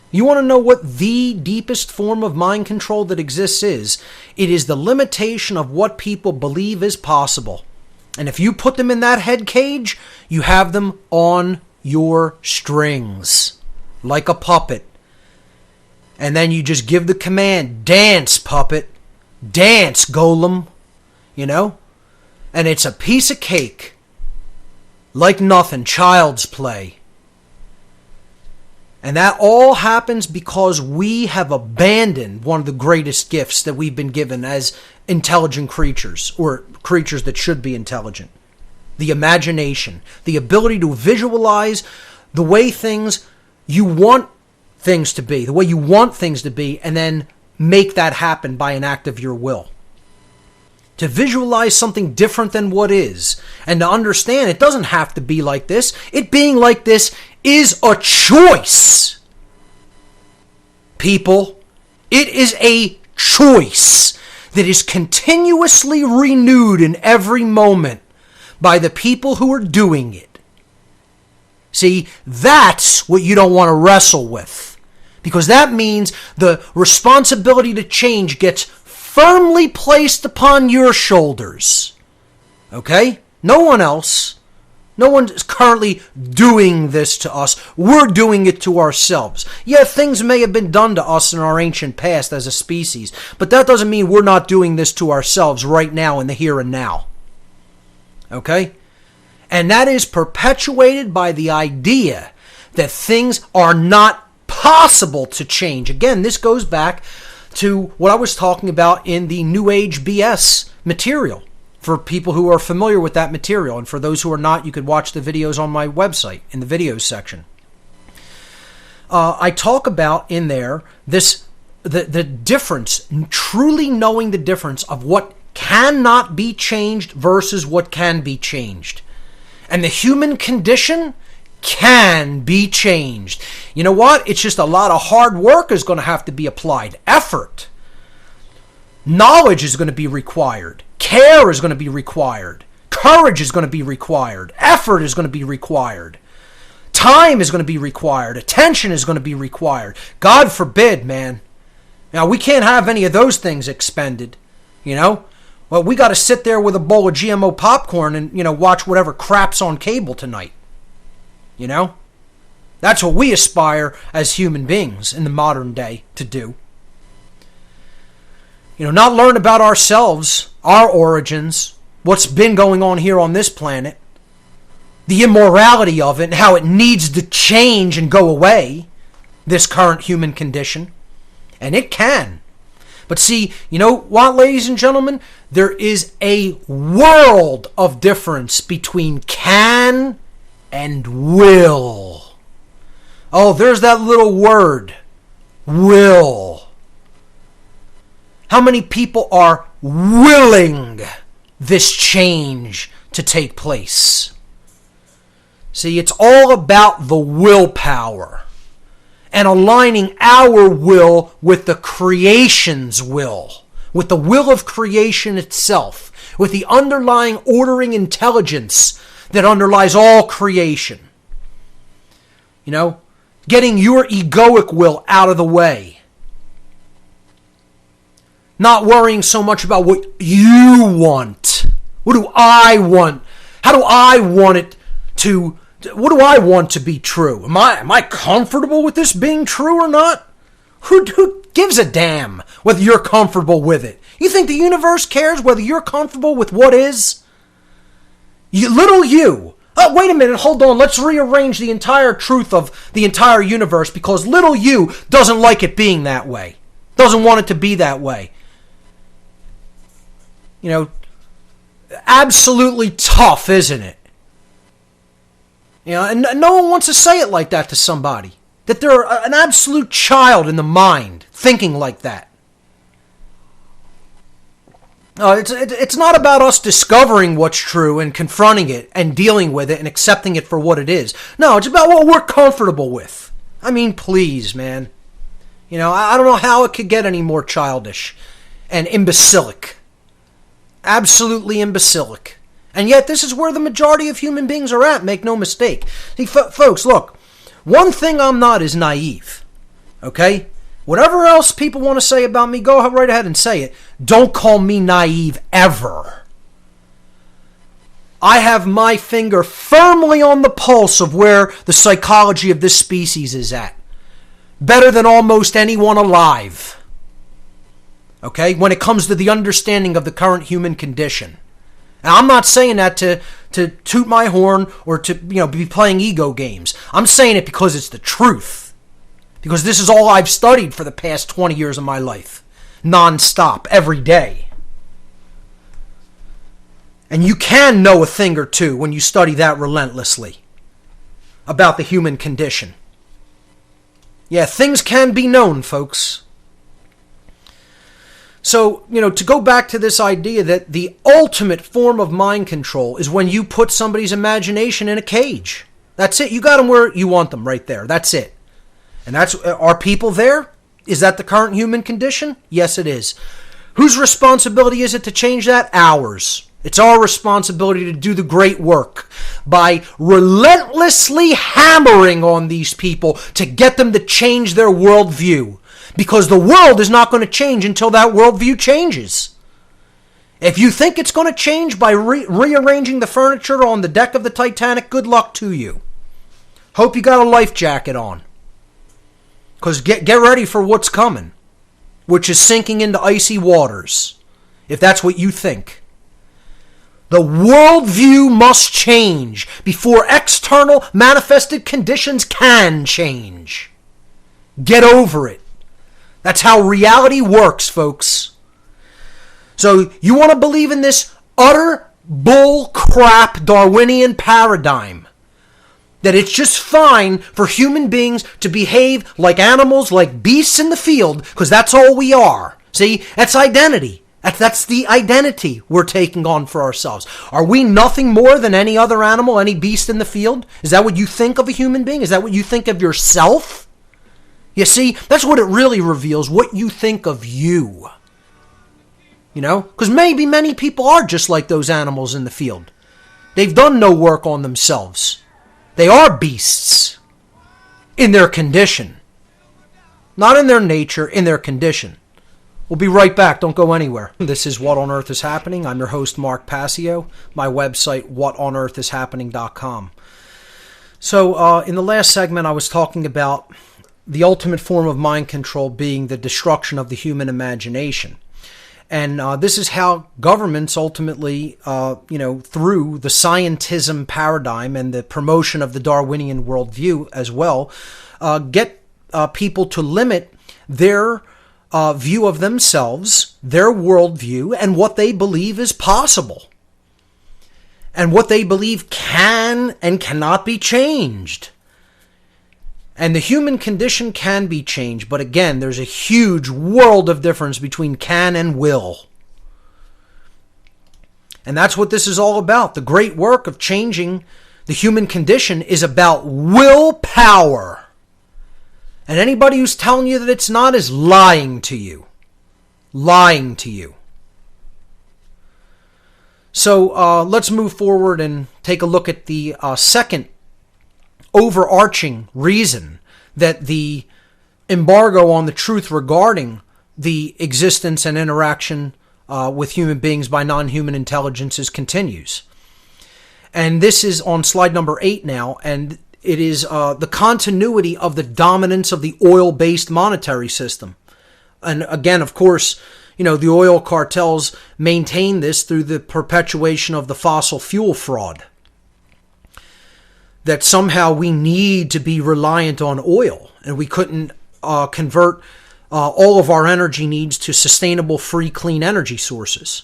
You want to know what the deepest form of mind control that exists is? It is the limitation of what people believe is possible. And if you put them in that head cage, you have them on your strings, like a puppet. And then you just give the command, dance, puppet, dance, golem, And it's a piece of cake, like nothing, child's play. And that all happens because we have abandoned one of the greatest gifts that we've been given as intelligent creatures, or creatures that should be intelligent. The imagination, the ability to visualize the way you want things to be, the way you want things to be, and then make that happen by an act of your will. To visualize something different than what is, and to understand it doesn't have to be like this. It being like this is a choice. People, it is a choice that is continuously renewed in every moment by the people who are doing it. See, that's what you don't want to wrestle with, because that means the responsibility to change gets firmly placed upon your shoulders. Okay? No one else. No one is currently doing this to us. We're doing it to ourselves. Yeah, things may have been done to us in our ancient past as a species, but that doesn't mean we're not doing this to ourselves right now in the here and now. Okay? And that is perpetuated by the idea that things are not possible to change. Again, this goes back to what I was talking about in the New Age BS material, for people who are familiar with that material. And for those who are not, you could watch the videos on my website in the videos section. I talk about in there the difference, truly knowing the difference of what cannot be changed versus what can be changed. And the human condition can be changed. You know what? It's just a lot of hard work is going to have to be applied. Effort. Knowledge is going to be required. Care is going to be required. Courage is going to be required. Effort is going to be required. Time is going to be required. Attention is going to be required. God forbid, man. Now, we can't have any of those things expended, Well, we got to sit there with a bowl of GMO popcorn and, watch whatever crap's on cable tonight. That's what we aspire as human beings in the modern day to do. Not learn about ourselves, our origins, what's been going on here on this planet, the immorality of it, and how it needs to change and go away, this current human condition. And it can. But see, you know what, ladies and gentlemen? There is a world of difference between can and will. Oh, there's that little word, will. How many people are willing this change to take place? See, it's all about the willpower and aligning our will with the creation's will, with the will of creation itself, with the underlying ordering intelligence that underlies all creation. Getting your egoic will out of the way. Not worrying so much about what you want. What do I want? How do I want it to... What do I want to be true? Am I comfortable with this being true or not? Who gives a damn whether you're comfortable with it? You think the universe cares whether you're comfortable with what is? Little you. Oh, wait a minute, hold on. Let's rearrange the entire truth of the entire universe because little you doesn't like it being that way. Doesn't want it to be that way. You know, absolutely tough, isn't it? You know, and no one wants to say it like that to somebody. That they're an absolute child in the mind, thinking like that. It's not about us discovering what's true and confronting it and dealing with it and accepting it for what it is. No, it's about what we're comfortable with. I mean, please, man. You know, I don't know how it could get any more childish and imbecilic. Absolutely imbecilic. And yet this is where the majority of human beings are at, make no mistake. See, folks, look, one thing I'm not is naive. Okay? Whatever else people want to say about me, go right ahead and say it. Don't call me naive ever. I have my finger firmly on the pulse of where the psychology of this species is at. Better than almost anyone alive. Okay? When it comes to the understanding of the current human condition. And I'm not saying that to toot my horn or to, be playing ego games. I'm saying it because it's the truth. Because this is all I've studied for the past 20 years of my life. Non-stop, every day. And you can know a thing or two when you study that relentlessly. About the human condition. Yeah, things can be known, folks. So, to go back to this idea that the ultimate form of mind control is when you put somebody's imagination in a cage. That's it. You got them where you want them, right there. That's it. And are people there? Is that the current human condition? Yes, it is. Whose responsibility is it to change that? Ours. It's our responsibility to do the great work by relentlessly hammering on these people to get them to change their worldview. Because the world is not going to change until that worldview changes. If you think it's going to change by rearranging the furniture on the deck of the Titanic, good luck to you. Hope you got a life jacket on. Because get ready for what's coming, which is sinking into icy waters, if that's what you think. The worldview must change before external manifested conditions can change. Get over it. That's how reality works, folks. So you want to believe in this utter bull crap Darwinian paradigm? That it's just fine for human beings to behave like animals, like beasts in the field, because that's all we are. See, that's identity. That's the identity we're taking on for ourselves. Are we nothing more than any other animal, any beast in the field? Is that what you think of a human being? Is that what you think of yourself? You see, that's what it really reveals, what you think of you. Because maybe many people are just like those animals in the field. They've done no work on themselves. They are beasts in their condition. Not in their nature, in their condition. We'll be right back. Don't go anywhere. This is What on Earth is Happening. I'm your host, Mark Passio. My website, whatonearthishappening.com. So, in the last segment, I was talking about the ultimate form of mind control being the destruction of the human imagination. And this is how governments ultimately, through the scientism paradigm and the promotion of the Darwinian worldview as well, get people to limit their view of themselves, their worldview, and what they believe is possible. And what they believe can and cannot be changed. And the human condition can be changed, but again, there's a huge world of difference between can and will. And that's what this is all about. The great work of changing the human condition is about willpower. And anybody who's telling you that it's not is lying to you. Lying to you. So let's move forward and take a look at the second overarching reason that the embargo on the truth regarding the existence and interaction with human beings by non-human intelligences continues. And this is on slide number 8 now, and it is the continuity of the dominance of the oil-based monetary system And again, of course, the oil cartels maintain this through the perpetuation of the fossil fuel fraud. That somehow we need to be reliant on oil, and we couldn't convert all of our energy needs to sustainable, free, clean energy sources.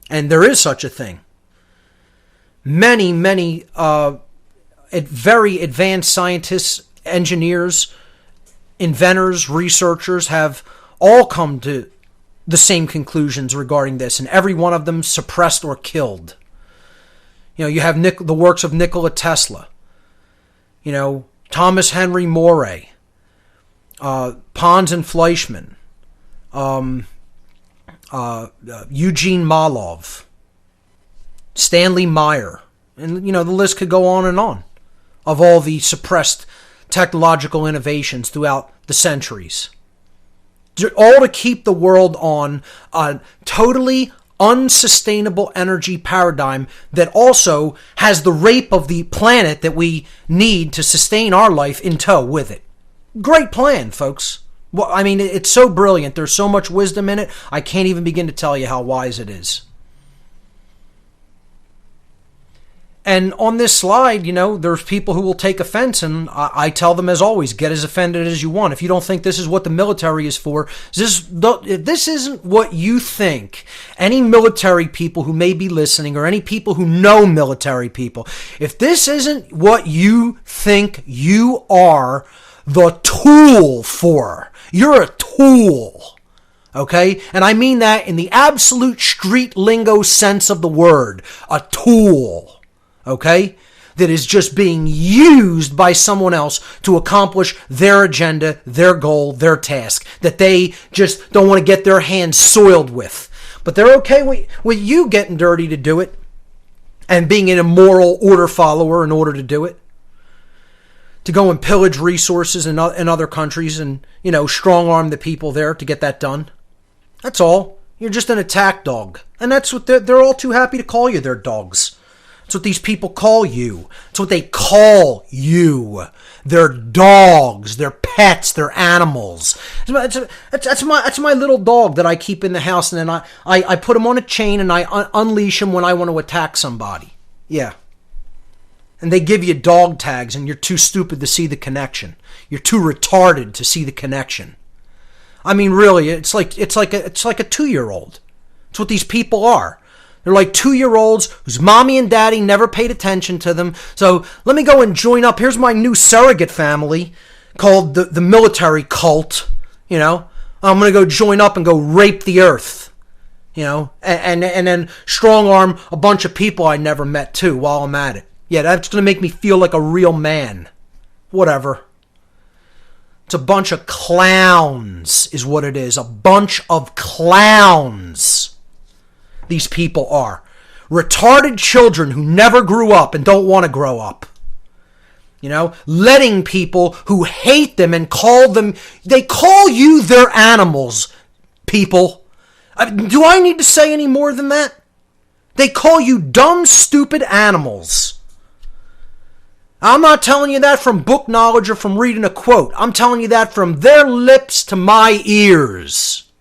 And there is such a thing. Many, many very advanced scientists, engineers, inventors, researchers have all come to the same conclusions regarding this, and every one of them suppressed or killed. You have the works of Nikola Tesla, Thomas Henry Morey, Pons and Fleischmann, Eugene Malov, Stanley Meyer, and the list could go on and on of all the suppressed technological innovations throughout the centuries. All to keep the world on a totally unsustainable energy paradigm that also has the rape of the planet that we need to sustain our life in tow with it. Great plan, folks. Well, I mean, it's so brilliant. There's so much wisdom in it. I can't even begin to tell you how wise it is. And on this slide, there's people who will take offense, and I tell them, as always, get as offended as you want. If you don't think this is what the military is for, if this isn't what you think, any military people who may be listening, or any people who know military people, if this isn't what you think you are the tool for, you're a tool. Okay? And I mean that in the absolute street lingo sense of the word. A tool. Okay? That is just being used by someone else to accomplish their agenda, their goal, their task, that they just don't want to get their hands soiled with. But they're okay with you getting dirty to do it and being an immoral order follower in order to do it. To go and pillage resources in other countries and, strong arm the people there to get that done. That's all. You're just an attack dog. And that's what they're all too happy to call you, their dogs. That's what these people call you. That's what they call you. They're dogs. They're pets. They're animals. That's my little dog that I keep in the house, and then I put him on a chain and I unleash him when I want to attack somebody. Yeah. And they give you dog tags, and you're too stupid to see the connection. You're too retarded to see the connection. I mean, really, it's like a 2-year-old. It's what these people are. They're like 2-year-olds whose mommy and daddy never paid attention to them. So let me go and join up. Here's my new surrogate family called the military cult. I'm going to go join up and go rape the earth. And then strong arm a bunch of people I never met too while I'm at it. Yeah, that's going to make me feel like a real man. Whatever. It's a bunch of clowns is what it is. A bunch of clowns. These people are. Retarded children who never grew up and don't want to grow up. Letting people who hate them and they call you their animals, people. Do I need to say any more than that? They call you dumb, stupid animals. I'm not telling you that from book knowledge or from reading a quote. I'm telling you that from their lips to my ears.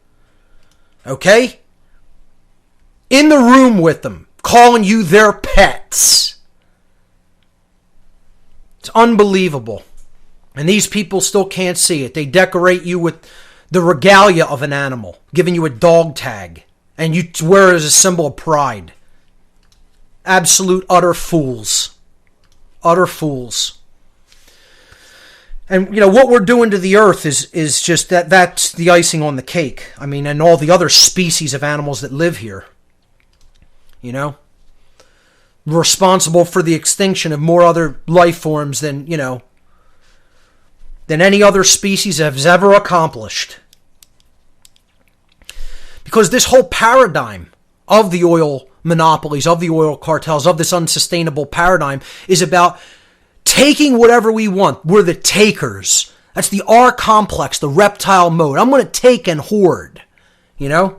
Okay? In the room with them, calling you their pets. It's unbelievable. And these people still can't see it. They decorate you with the regalia of an animal, giving you a dog tag, and you wear it as a symbol of pride. Absolute utter fools. Utter fools. And, what we're doing to the earth is just that's the icing on the cake. I mean, and all the other species of animals that live here. Responsible for the extinction of more other life forms than any other species has ever accomplished. Because this whole paradigm of the oil monopolies, of the oil cartels, of this unsustainable paradigm is about taking whatever we want. We're the takers. That's the R complex, the reptile mode. I'm going to take and hoard, And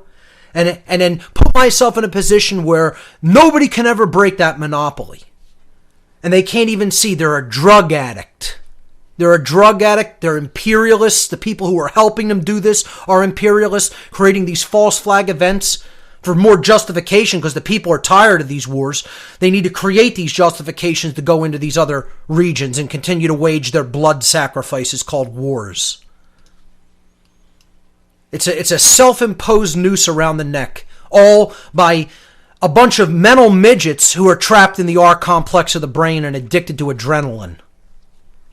then put myself in a position where nobody can ever break that monopoly. And they can't even see they're a drug addict. They're a drug addict. They're imperialists. The people who are helping them do this are imperialists, creating these false flag events for more justification because the people are tired of these wars. They need to create these justifications to go into these other regions and continue to wage their blood sacrifices called wars. It's a self-imposed noose around the neck, all by a bunch of mental midgets who are trapped in the R complex of the brain and addicted to adrenaline,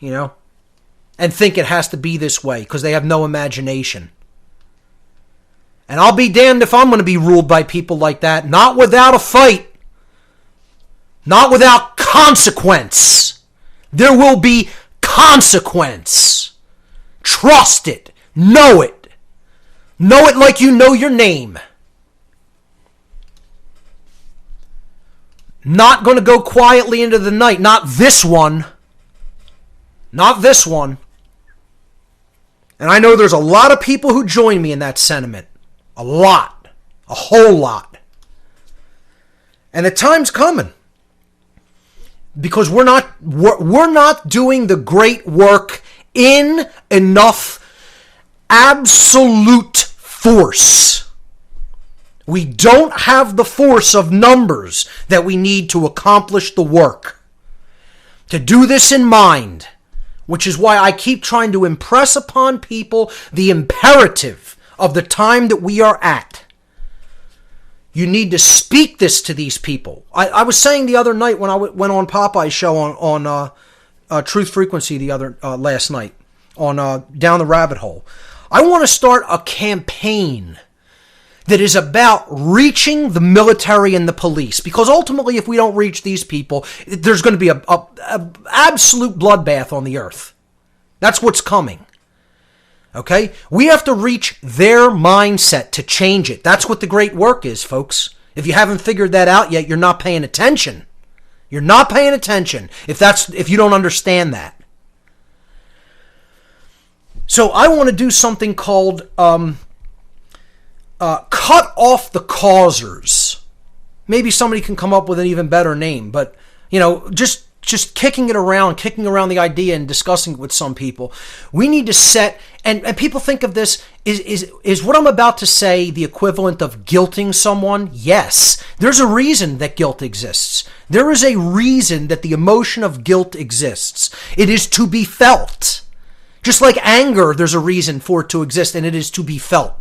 and think it has to be this way because they have no imagination. And I'll be damned if I'm going to be ruled by people like that, not without a fight, not without consequence. There will be consequence. Trust it. Know it. Know it like you know your name. Not going to go quietly into the night. Not this one. Not this one. And I know there's a lot of people who join me in that sentiment. A lot. A whole lot. And the time's coming. Because we're not doing the great work in enough absolute force. We don't have the force of numbers that we need to accomplish the work. To do this in mind, which is why I keep trying to impress upon people the imperative of the time that we are at. You need to speak this to these people. I was saying the other night when I went on Popeye's show on Truth Frequency last night on Down the Rabbit Hole. I want to start a campaign that is about reaching the military and the police. Because ultimately, if we don't reach these people, there's going to be a absolute bloodbath on the earth. That's what's coming. Okay? We have to reach their mindset to change it. That's what the great work is, folks. If you haven't figured that out yet, you're not paying attention. You're not paying attention if you don't understand that. So I want to do something called cut off the causers. Maybe somebody can come up with an even better name, but just kicking around the idea and discussing it with some people. We need to set, and people think of this, is what I'm about to say the equivalent of guilting someone? Yes. There's a reason that guilt exists. There is a reason that the emotion of guilt exists. It is to be felt. Just like anger, there's a reason for it to exist, and it is to be felt.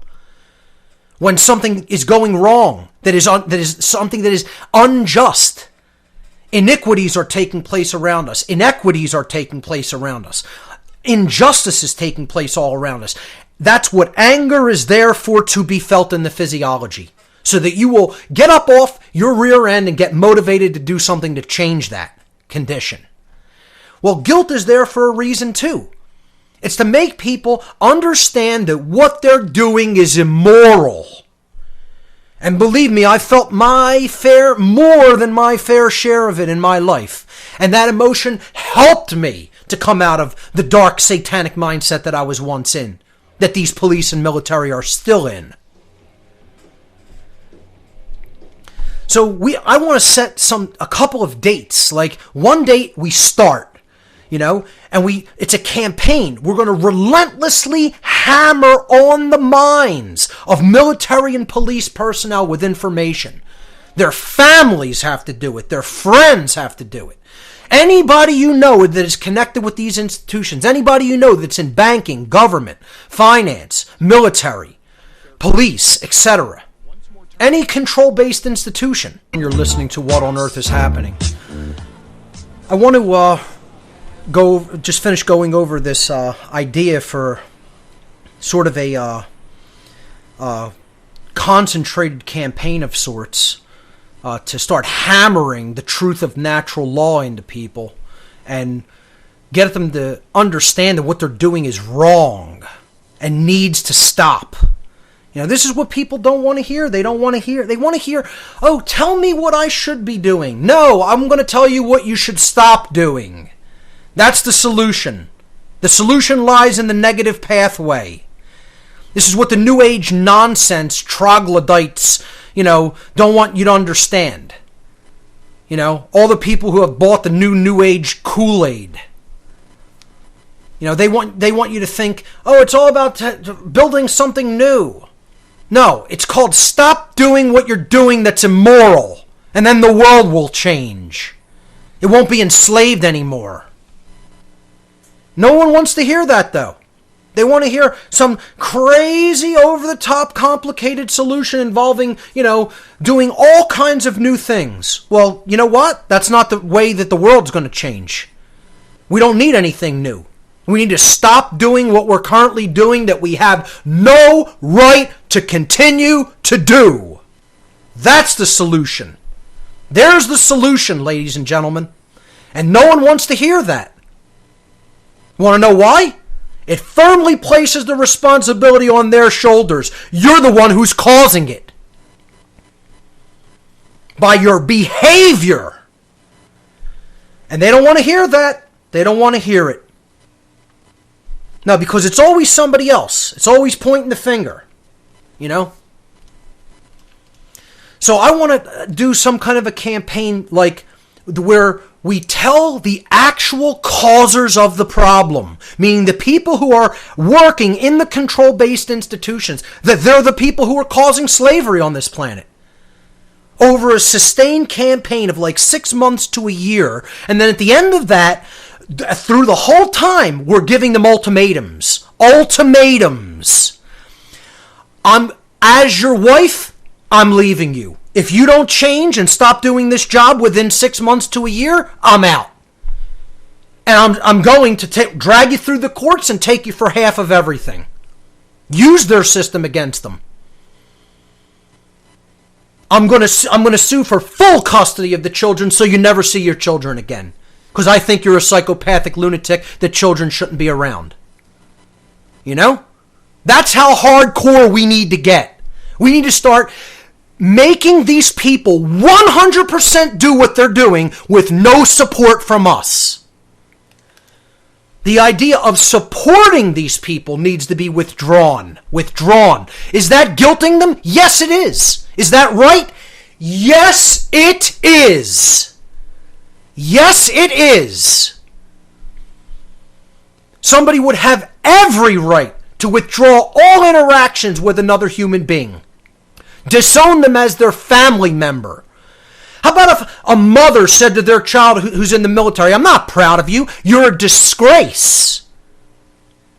When something is going wrong, that is something that is unjust, iniquities are taking place around us. Inequities are taking place around us. Injustice is taking place all around us. That's what anger is there for, to be felt in the physiology, so that you will get up off your rear end and get motivated to do something to change that condition. Well, guilt is there for a reason too. It's to make people understand that what they're doing is immoral. And believe me, I felt more than my fair share of it in my life. And that emotion helped me to come out of the dark satanic mindset that I was once in, that these police and military are still in. So I want to set a couple of dates. Like one date we start. And it's a campaign. We're going to relentlessly hammer on the minds of military and police personnel with information. Their families have to do it. Their friends have to do it. Anybody you know that is connected with these institutions, anybody you know that's in banking, government, finance, military, police, etc. Any control-based institution. You're listening to What on Earth is Happening. I want to finish going over this idea for sort of a concentrated campaign of sorts to start hammering the truth of natural law into people and get them to understand that what they're doing is wrong and needs to stop. This is what people don't want to hear. They don't want to hear. They want to hear, oh, tell me what I should be doing. No, I'm going to tell you what you should stop doing. That's the solution. The solution lies in the negative pathway. This is what the New Age nonsense troglodytes, don't want you to understand. All the people who have bought the New Age Kool-Aid. They want you to think, oh, it's all about building something new. No, it's called stop doing what you're doing that's immoral, and then the world will change. It won't be enslaved anymore. No one wants to hear that, though. They want to hear some crazy, over-the-top, complicated solution involving, doing all kinds of new things. Well, you know what? That's not the way that the world's going to change. We don't need anything new. We need to stop doing what we're currently doing that we have no right to continue to do. That's the solution. There's the solution, ladies and gentlemen. And no one wants to hear that. Want to know why? It firmly places the responsibility on their shoulders. You're the one who's causing it. By your behavior. And they don't want to hear that. They don't want to hear it. No, because it's always somebody else. It's always pointing the finger. So I want to do some kind of a campaign like where we tell the actual causers of the problem, meaning the people who are working in the control-based institutions, that they're the people who are causing slavery on this planet. Over a sustained campaign of like 6 months to a year, and then at the end of that, through the whole time, we're giving them ultimatums. Ultimatums. As your wife, I'm leaving you. If you don't change and stop doing this job within 6 months to a year, I'm out. And I'm going to drag you through the courts and take you for half of everything. Use their system against them. I'm going to sue for full custody of the children so you never see your children again. Because I think you're a psychopathic lunatic that children shouldn't be around. That's how hardcore we need to get. We need to start making these people 100% do what they're doing with no support from us. The idea of supporting these people needs to be withdrawn. Withdrawn. Is that guilting them? Yes, it is. Is that right? Yes, it is. Yes, it is. Somebody would have every right to withdraw all interactions with another human being. Disown them as their family member. How about if a mother said to their child who's in the military, I'm not proud of you. You're a disgrace.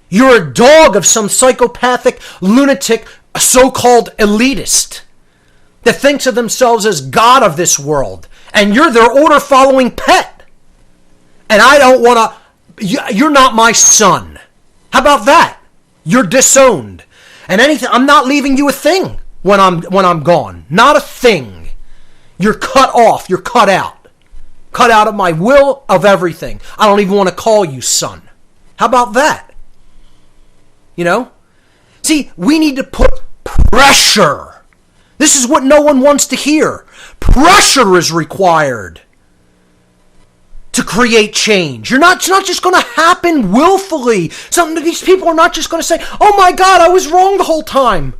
You're a dog of some psychopathic, lunatic, so-called elitist that thinks of themselves as God of this world. And you're their order-following pet. And I don't want to... You're not my son. How about that? You're disowned. And I'm not leaving you a thing when I'm gone. Not a thing. You're cut off. You're cut out. Cut out of my will of everything. I don't even want to call you son. How about that? See, we need to put pressure. This is what no one wants to hear. Pressure is required to create change. It's not just going to happen willfully. These people are not just going to say, oh my God, I was wrong the whole time.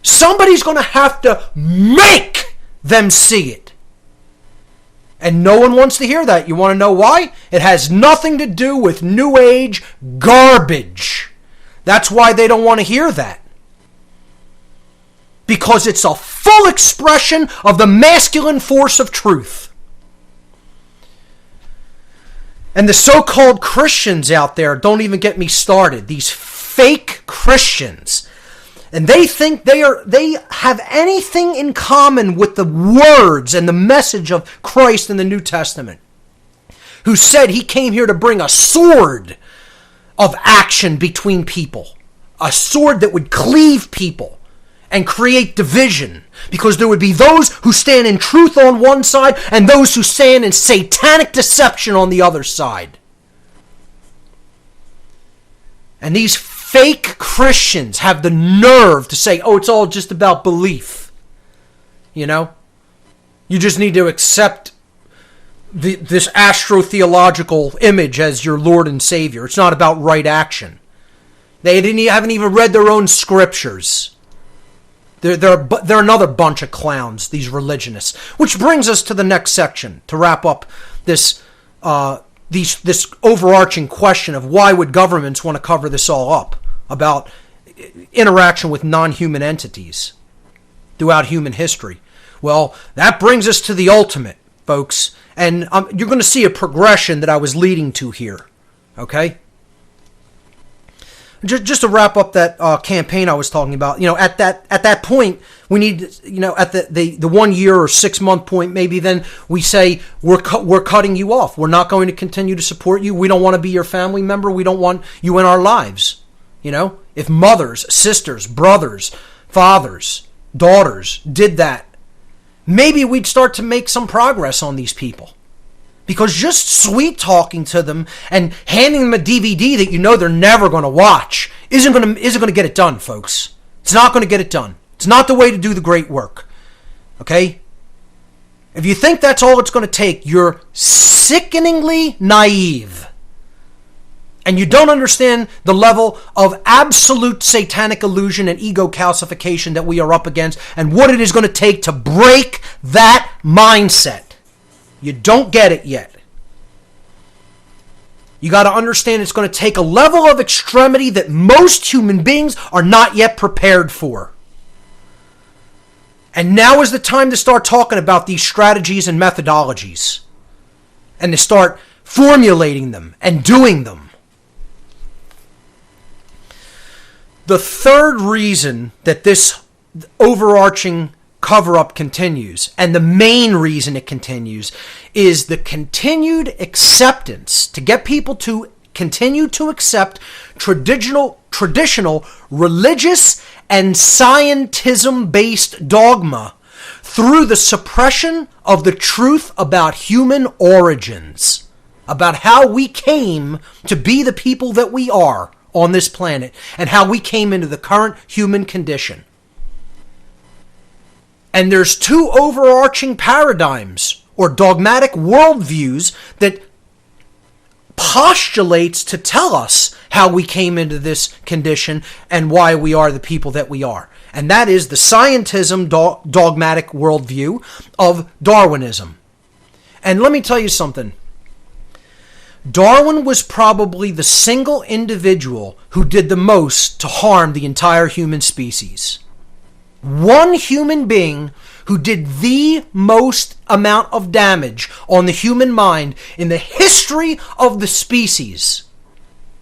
Somebody's going to have to make them see it. And no one wants to hear that. You want to know why? It has nothing to do with New Age garbage. That's why they don't want to hear that. Because it's a full expression of the masculine force of truth. And the so-called Christians out there, don't even get me started. These fake Christians. And they think they have anything in common with the words and the message of Christ in the New Testament. Who said he came here to bring a sword of action between people. A sword that would cleave people. And create division, because there would be those who stand in truth on one side and those who stand in satanic deception on the other side. And these fake Christians have the nerve to say, oh, it's all just about belief. You just need to accept this astro-theological image as your Lord and Savior. It's not about right action. They haven't even read their own scriptures. They're another bunch of clowns, these religionists. Which brings us to the next section, to wrap up this this overarching question of why would governments want to cover this all up about interaction with non-human entities throughout human history. Well, that brings us to the ultimate, folks. And you're going to see a progression that I was leading to here. Okay? Just to wrap up that campaign I was talking about, at that point, we need, at the 1 year or 6 month point, maybe then we say, we're cutting you off. We're not going to continue to support you. We don't want to be your family member. We don't want you in our lives. If mothers, sisters, brothers, fathers, daughters did that, maybe we'd start to make some progress on these people. Because just sweet talking to them and handing them a DVD that they're never going to watch isn't going to get it done, folks. It's not going to get it done. It's not the way to do the great work. Okay? If you think that's all it's going to take, you're sickeningly naive. And you don't understand the level of absolute satanic illusion and ego calcification that we are up against and what it is going to take to break that mindset. You don't get it yet. You got to understand it's going to take a level of extremity that most human beings are not yet prepared for. And now is the time to start talking about these strategies and methodologies. And to start formulating them and doing them. The third reason that this overarching cover-up continues, and the main reason it continues, is the continued acceptance, to get people to continue to accept traditional religious and scientism-based dogma through the suppression of the truth about human origins, about how we came to be the people that we are on this planet, and how we came into the current human condition. And there's two overarching paradigms or dogmatic worldviews that postulates to tell us how we came into this condition and why we are the people that we are. And that is the scientism dogmatic worldview of Darwinism. And let me tell you something. Darwin was probably the single individual who did the most to harm the entire human species. One human being who did the most amount of damage on the human mind in the history of the species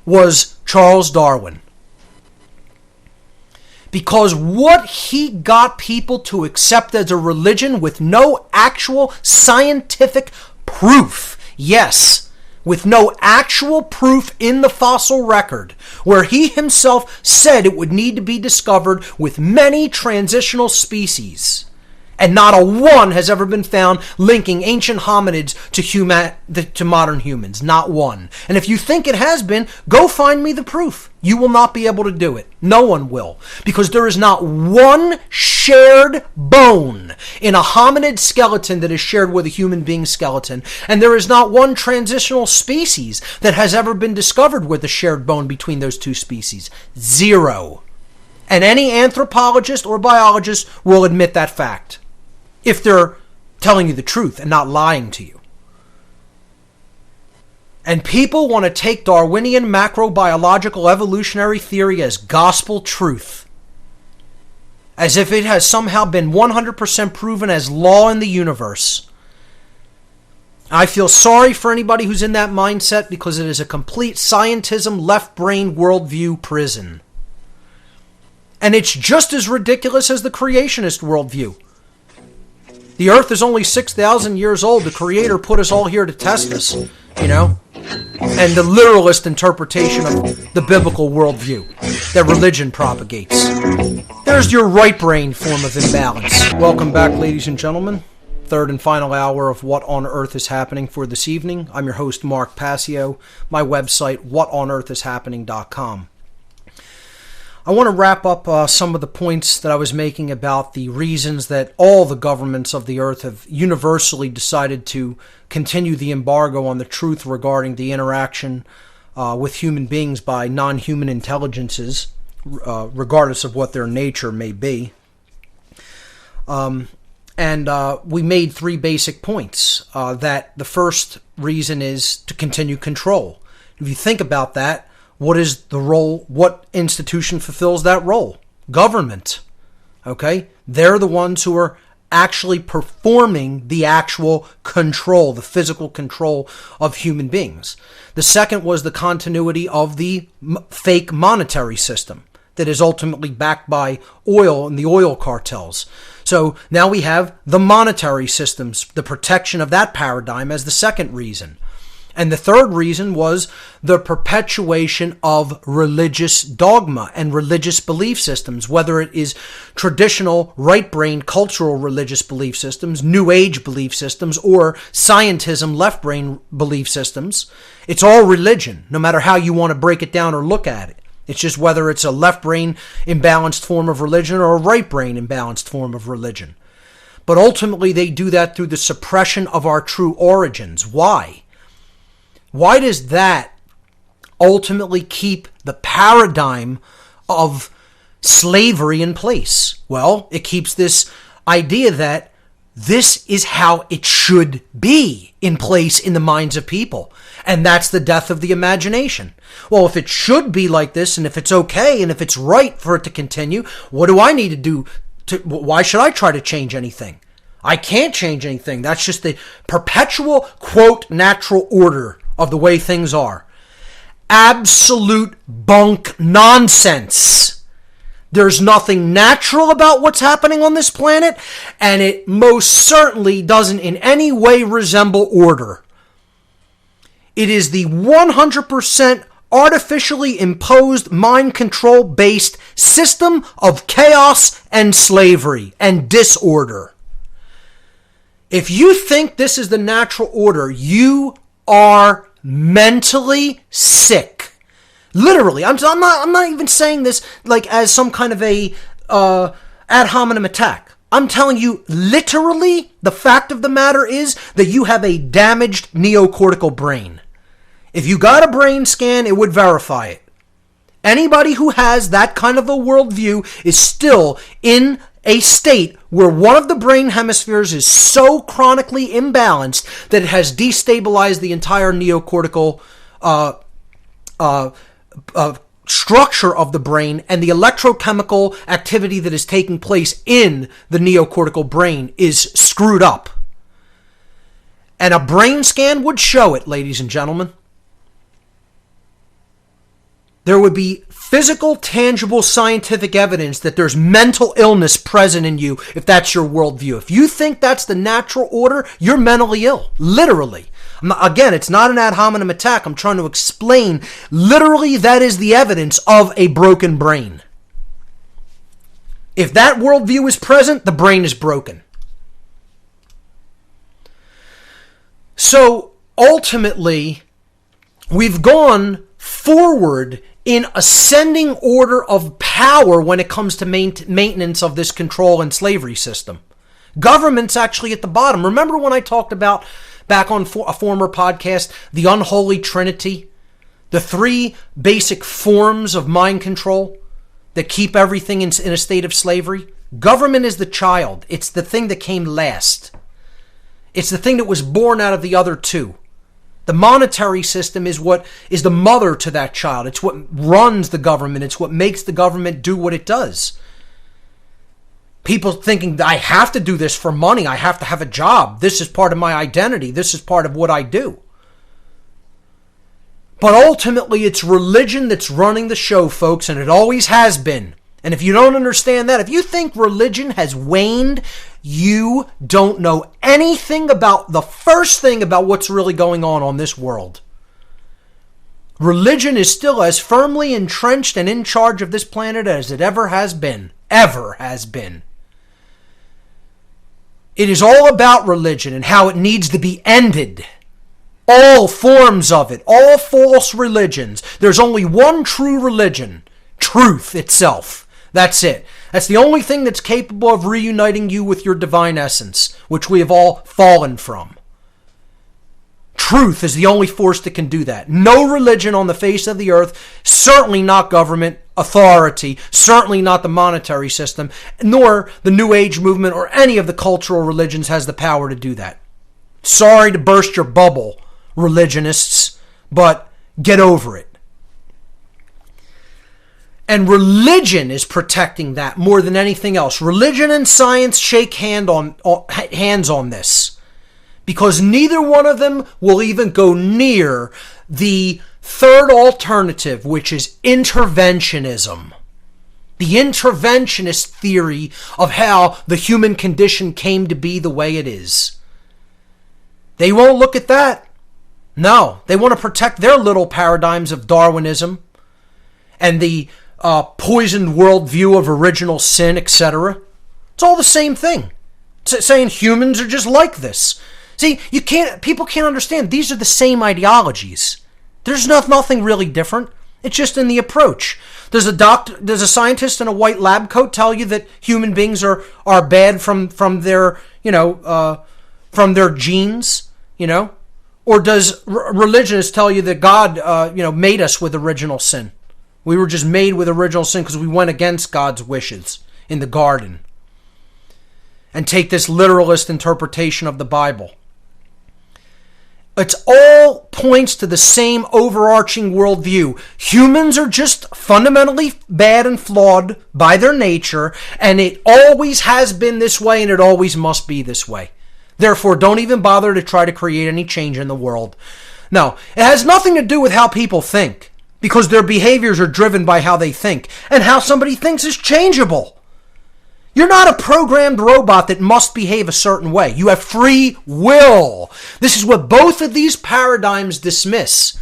was Charles Darwin. Because what he got people to accept as a religion with no actual scientific proof, yes, with no actual proof in the fossil record, where he himself said it would need to be discovered with many transitional species. And not a one has ever been found linking ancient hominids to modern humans. Not one. And if you think it has been, go find me the proof. You will not be able to do it. No one will. Because there is not one shared bone in a hominid skeleton that is shared with a human being skeleton. And there is not one transitional species that has ever been discovered with a shared bone between those two species. Zero. And any anthropologist or biologist will admit that fact, if they're telling you the truth and not lying to you. And people want to take Darwinian macrobiological evolutionary theory as gospel truth, as if it has somehow been 100% proven as law in the universe. I feel sorry for anybody who's in that mindset, because it is a complete scientism, left-brain worldview prison. And it's just as ridiculous as the creationist worldview. The earth is only 6,000 years old. The Creator put us all here to test us, And the literalist interpretation of the biblical worldview that religion propagates. There's your right brain form of imbalance. Welcome back, ladies and gentlemen. Third and final hour of What on Earth is Happening for this evening. I'm your host, Mark Passio. My website, whatonearthishappening.com. I want to wrap up some of the points that I was making about the reasons that all the governments of the earth have universally decided to continue the embargo on the truth regarding the interaction with human beings by non-human intelligences, regardless of what their nature may be. And And we made three basic points. That the first reason is to continue control. If you think about that, what is the role? What institution fulfills that role? Government. Okay? They're the ones who are actually performing the actual control, the physical control of human beings. The second was the continuity of the fake monetary system that is ultimately backed by oil and the oil cartels. So now we have the monetary systems, the protection of that paradigm as the second reason. And the third reason was the perpetuation of religious dogma and religious belief systems, whether it is traditional right-brain cultural religious belief systems, New Age belief systems, or scientism left-brain belief systems. It's all religion, no matter how you want to break it down or look at it. It's just whether it's a left-brain imbalanced form of religion or a right-brain imbalanced form of religion. But ultimately, they do that through the suppression of our true origins. Why? Why does that ultimately keep the paradigm of slavery in place? Well, it keeps this idea that this is how it should be in place in the minds of people. And that's the death of the imagination. Well, if it should be like this, and if it's okay, and if it's right for it to continue, what do I need to do? Why should I try to change anything? I can't change anything. That's just the perpetual, quote, natural order of the way things are. Absolute bunk nonsense. There's nothing natural about what's happening on this planet, and it most certainly doesn't in any way resemble order. It is the 100% artificially imposed mind control based system of chaos and slavery and disorder. If you think this is the natural order, you are mentally sick. Literally, I'm not even saying this like as some kind of a ad hominem attack. I'm telling you, literally, the fact of the matter is that you have a damaged neocortical brain. If you got a brain scan, it would verify it. Anybody who has that kind of a worldview is still in a state where one of the brain hemispheres is so chronically imbalanced that it has destabilized the entire neocortical structure of the brain, and the electrochemical activity that is taking place in the neocortical brain is screwed up. And a brain scan would show it, ladies and gentlemen. There would be physical, tangible, scientific evidence that there's mental illness present in you if that's your worldview. If you think that's the natural order, you're mentally ill. Literally. Again, it's not an ad hominem attack. I'm trying to explain. Literally, that is the evidence of a broken brain. If that worldview is present, the brain is broken. So, ultimately, we've gone forward in ascending order of power when it comes to maintenance of this control and slavery system. Government's actually at the bottom. Remember when I talked about, back on a former podcast, the unholy trinity? The three basic forms of mind control that keep everything in a state of slavery? Government is the child. It's the thing that came last. It's the thing that was born out of the other two. The monetary system is what is the mother to that child. It's what runs the government. It's what makes the government do what it does. People thinking, I have to do this for money. I have to have a job. This is part of my identity. This is part of what I do. But ultimately, it's religion that's running the show, folks, and it always has been. And if you don't understand that, if you think religion has waned, you don't know anything about the first thing about what's really going on this world. Religion is still as firmly entrenched and in charge of this planet as it ever has been. Ever has been. It is all about religion and how it needs to be ended. All forms of it, all false religions. There's only one true religion, truth itself. That's it. That's the only thing that's capable of reuniting you with your divine essence, which we have all fallen from. Truth is the only force that can do that. No religion on the face of the earth, certainly not government, authority, certainly not the monetary system, nor the New Age movement or any of the cultural religions has the power to do that. Sorry to burst your bubble, religionists, but get over it. And religion is protecting that more than anything else. Religion and science shake hands on this, because neither one of them will even go near the third alternative, which is interventionism. The interventionist theory of how the human condition came to be the way it is. They won't look at that. No, they want to protect their little paradigms of Darwinism and the poisoned worldview of original sin, etc. It's all the same thing. It's saying humans are just like this. See, people can't understand. These are the same ideologies. There's nothing really different. It's just in the approach. Does a scientist in a white lab coat tell you that human beings are bad from their from their genes, or does religionists tell you that God made us with original sin? We were just made with original sin because we went against God's wishes in the garden. And take this literalist interpretation of the Bible. It's all points to the same overarching worldview. Humans are just fundamentally bad and flawed by their nature, and it always has been this way, and it always must be this way. Therefore, don't even bother to try to create any change in the world. No, it has nothing to do with how people think, because their behaviors are driven by how they think, and how somebody thinks is changeable. You're not a programmed robot that must behave a certain way. You have free will. This is what both of these paradigms dismiss.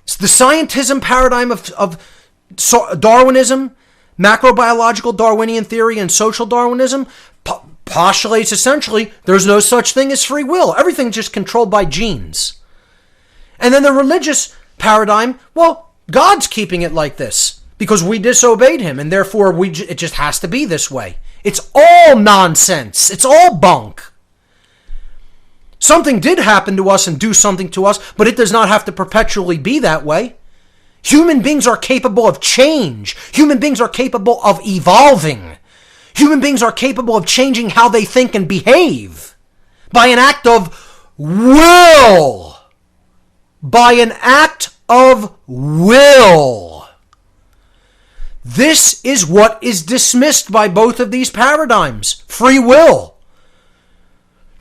It's the scientism paradigm of Darwinism, macrobiological Darwinian theory, and social Darwinism postulates essentially there's no such thing as free will. Everything's just controlled by genes. And then the religious paradigm, well, God's keeping it like this because we disobeyed him, and therefore it just has to be this way. It's all nonsense. It's all bunk. Something did happen to us and do something to us, but it does not have to perpetually be that way. Human beings are capable of change. Human beings are capable of evolving. Human beings are capable of changing how they think and behave by an act of will. By an act of will. This is what is dismissed by both of these paradigms. Free will.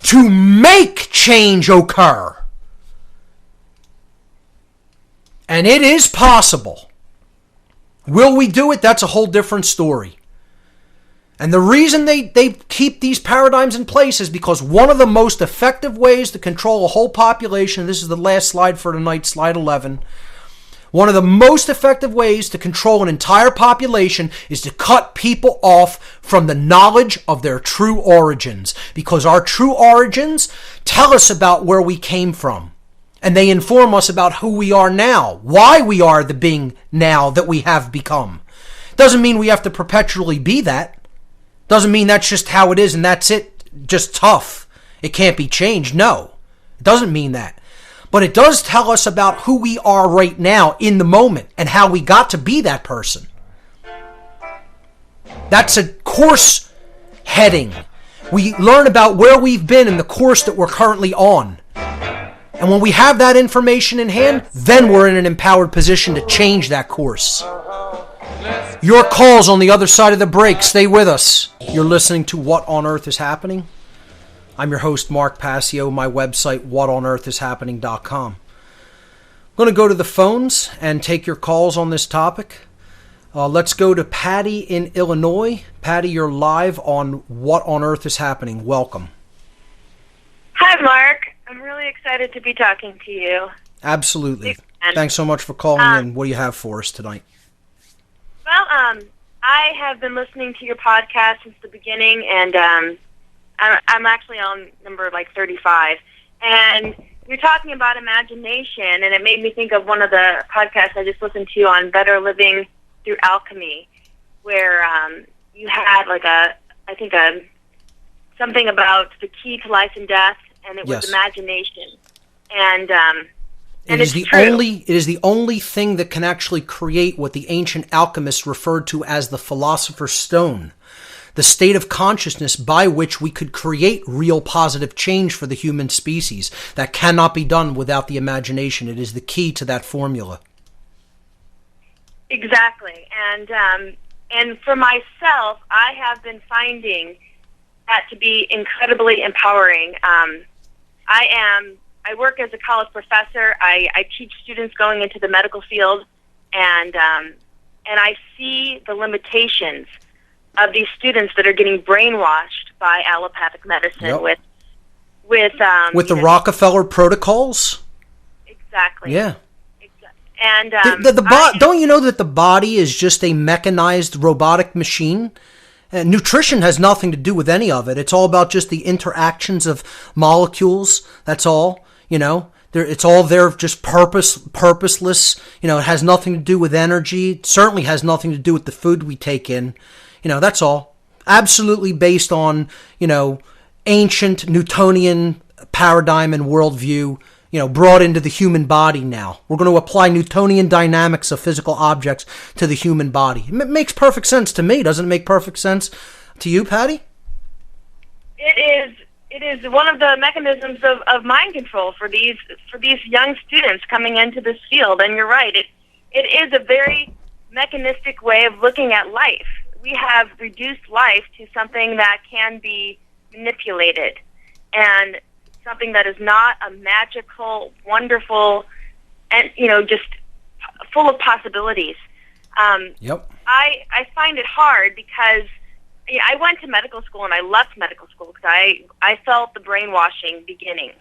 To make change occur. And it is possible. Will we do it? That's a whole different story. And the reason they keep these paradigms in place is because one of the most effective ways to control a whole population, this is the last slide for tonight, slide 11, one of the most effective ways to control an entire population is to cut people off from the knowledge of their true origins. Because our true origins tell us about where we came from. And they inform us about who we are now, why we are the being now that we have become. Doesn't mean we have to perpetually be that. Doesn't mean that's just how it is and that's it, just tough. It can't be changed. No, it doesn't mean that. But it does tell us about who we are right now in the moment and how we got to be that person. That's a course heading. We learn about where we've been in the course that we're currently on. And when we have that information in hand, then we're in an empowered position to change that course. Your calls on the other side of the break. Stay with us. You're listening to What on Earth is Happening? I'm your host, Mark Passio. My website, whatonearthishappening.com. I'm going to go to the phones and take your calls on this topic. Let's go to Patty in Illinois. Patty, you're live on What on Earth is Happening. Welcome. Hi, Mark. I'm really excited to be talking to you. Absolutely. Thanks so much for calling in. What do you have for us tonight? Well, I have been listening to your podcast since the beginning, and I'm actually on number 35. And you're talking about imagination, and it made me think of one of the podcasts I just listened to on Better Living Through Alchemy, where you had something about the key to life and death, and it was imagination. And And it's true. It is the only thing that can actually create what the ancient alchemists referred to as the philosopher's stone, the state of consciousness by which we could create real positive change for the human species. That cannot be done without the imagination. It is the key to that formula. Exactly. And for myself, I have been finding that to be incredibly empowering. I work as a college professor. I teach students going into the medical field, and I see the limitations of these students that are getting brainwashed by allopathic medicine with the Rockefeller protocols. Exactly. Yeah. And don't you know that the body is just a mechanized robotic machine? And nutrition has nothing to do with any of it. It's all about just the interactions of molecules. That's all. It's all there, just purposeless. It has nothing to do with energy. It certainly has nothing to do with the food we take in. That's all. Absolutely based on, ancient Newtonian paradigm and worldview, brought into the human body now. We're going to apply Newtonian dynamics of physical objects to the human body. It makes perfect sense to me. Doesn't it make perfect sense to you, Patty? It is one of the mechanisms of mind control for these young students coming into this field. And you're right. It is a very mechanistic way of looking at life. We have reduced life to something that can be manipulated, and something that is not a magical, wonderful, and just full of possibilities. Yep. I find it hard because I went to medical school and I left medical school because I felt the brainwashing beginning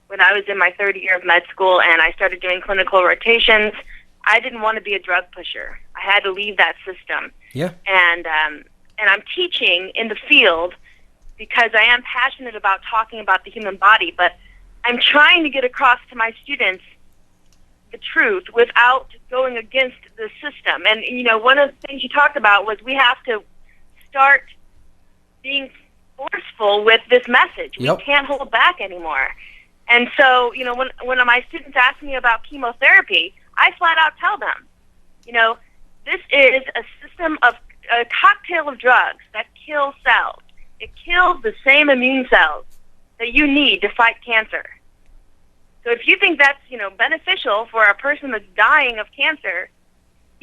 when I was in my third year of med school and I started doing clinical rotations. I didn't want to be a drug pusher. I had to leave that system. Yeah. And I'm teaching in the field because I am passionate about talking about the human body, but I'm trying to get across to my students the truth without going against the system. And, one of the things you talked about was we have to start being forceful with this message. Yep. We can't hold back anymore. And so, when my students ask me about chemotherapy, I flat out tell them, this is a system of a cocktail of drugs that kill cells. It kills the same immune cells that you need to fight cancer. So if you think that's, beneficial for a person that's dying of cancer,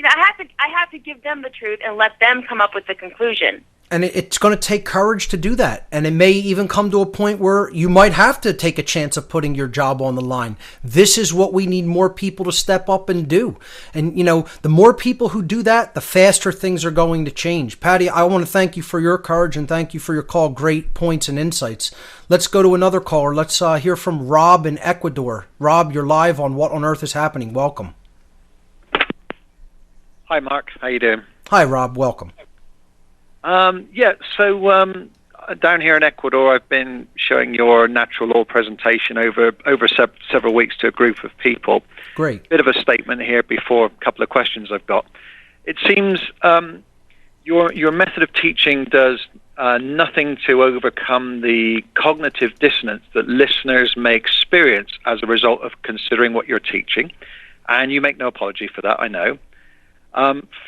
I have to give them the truth and let them come up with the conclusion. And it's going to take courage to do that. And it may even come to a point where you might have to take a chance of putting your job on the line. This is what we need more people to step up and do. And, the more people who do that, the faster things are going to change. Patty, I want to thank you for your courage and thank you for your call. Great points and insights. Let's go to another caller. Let's hear from Rob in Ecuador. Rob, you're live on What on Earth is Happening. Welcome. Hi, Mark. How you doing? Hi, Rob. Welcome. So down here in Ecuador, I've been showing your natural law presentation over several weeks to a group of people. Great. Bit of a statement here before a couple of questions I've got. It seems your method of teaching does nothing to overcome the cognitive dissonance that listeners may experience as a result of considering what you're teaching, and you make no apology for that, I know.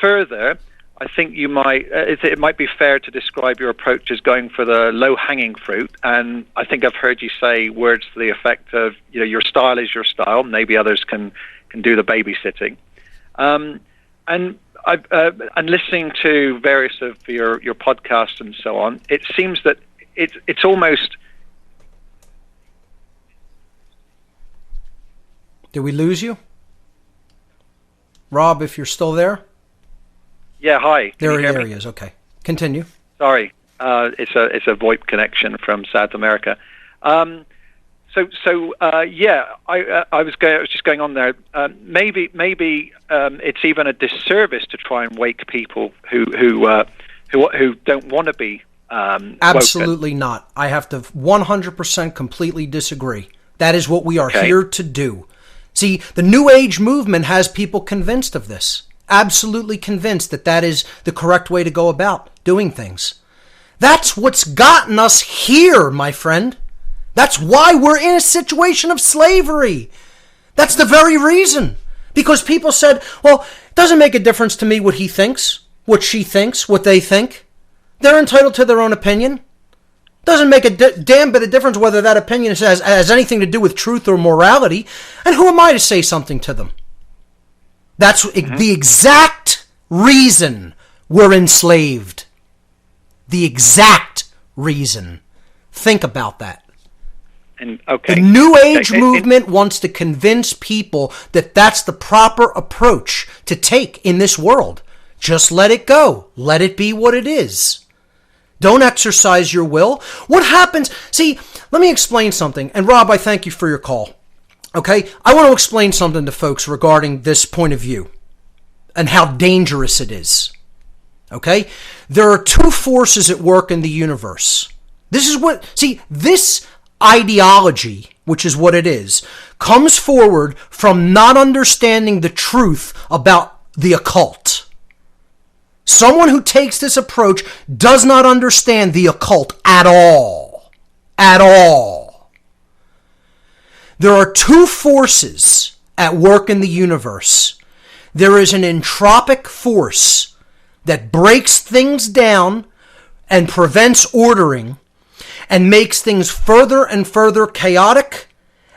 Further, I think it might be fair to describe your approach as going for the low-hanging fruit, and I think I've heard you say words to the effect of, your style is your style. Maybe others can do the babysitting. And listening to various of your podcasts and so on, it seems that it's almost. Did we lose you? Rob, if you're still there? Yeah, hi. There he is. Okay. Continue. Sorry. It's a VoIP connection from South America. I was just going on there. Maybe it's even a disservice to try and wake people who don't want to be Absolutely woken. Not. I have to 100% completely disagree. That is what we are here to do. See, the New Age movement has people convinced of this. Absolutely convinced that is the correct way to go about doing things. That's what's gotten us here, my friend. That's why we're in a situation of slavery. That's the very reason. Because people said, well, it doesn't make a difference to me what he thinks, what she thinks, what they think. They're entitled to their own opinion. Doesn't make a damn bit of difference whether that opinion has anything to do with truth or morality. And who am I to say something to them? That's the exact reason we're enslaved. The exact reason. Think about that. And, okay. The New Age movement wants to convince people that that's the proper approach to take in this world. Just let it go. Let it be what it is. Don't exercise your will. What happens? See, let me explain something. And Rob, I thank you for your call. Okay? I want to explain something to folks regarding this point of view and how dangerous it is. Okay? There are two forces at work in the universe. This ideology, which is what it is, comes forward from not understanding the truth about the occult. Someone who takes this approach does not understand the occult at all. At all. There are two forces at work in the universe. There is an entropic force that breaks things down and prevents ordering and makes things further and further chaotic,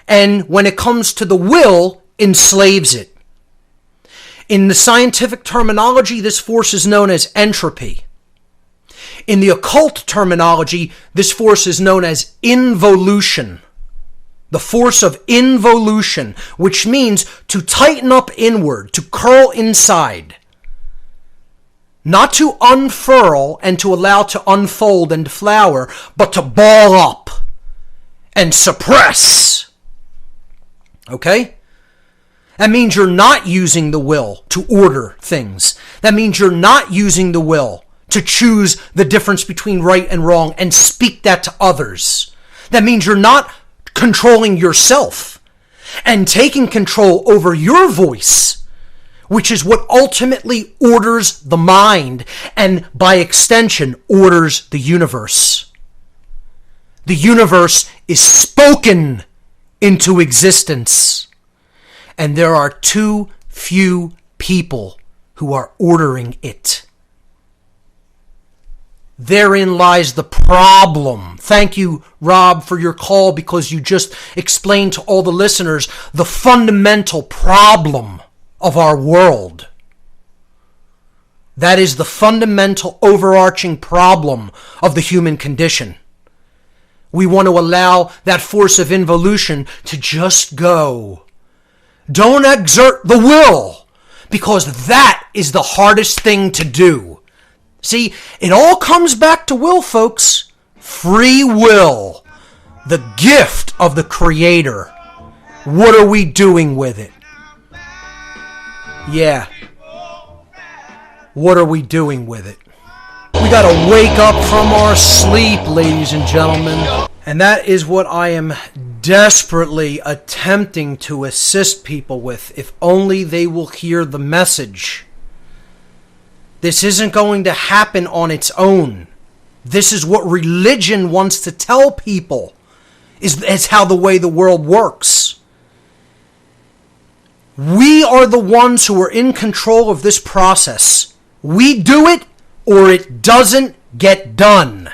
and when it comes to the will, enslaves it. In the scientific terminology, this force is known as entropy. In the occult terminology, this force is known as involution. The force of involution, which means to tighten up inward, to curl inside. Not to unfurl and to allow to unfold and flower, but to ball up and suppress. Okay? That means you're not using the will to order things. That means you're not using the will to choose the difference between right and wrong and speak that to others. That means you're not controlling yourself and taking control over your voice, which is what ultimately orders the mind and by extension orders the universe. The universe is spoken into existence. And there are too few people who are ordering it. Therein lies the problem. Thank you, Rob, for your call, because you just explained to all the listeners the fundamental problem of our world. That is the fundamental overarching problem of the human condition. We want to allow that force of involution to just go. Don't exert the will, because that is the hardest thing to do. See, it all comes back to will, folks. Free will. The gift of the Creator. What are we doing with it? Yeah. What are we doing with it? We gotta wake up from our sleep, ladies and gentlemen. And that is what I am desperately attempting to assist people with, if only they will hear the message. This isn't going to happen on its own. This is what religion wants to tell people, is how the way the world works. We are the ones who are in control of this process. We do it, or it doesn't get done.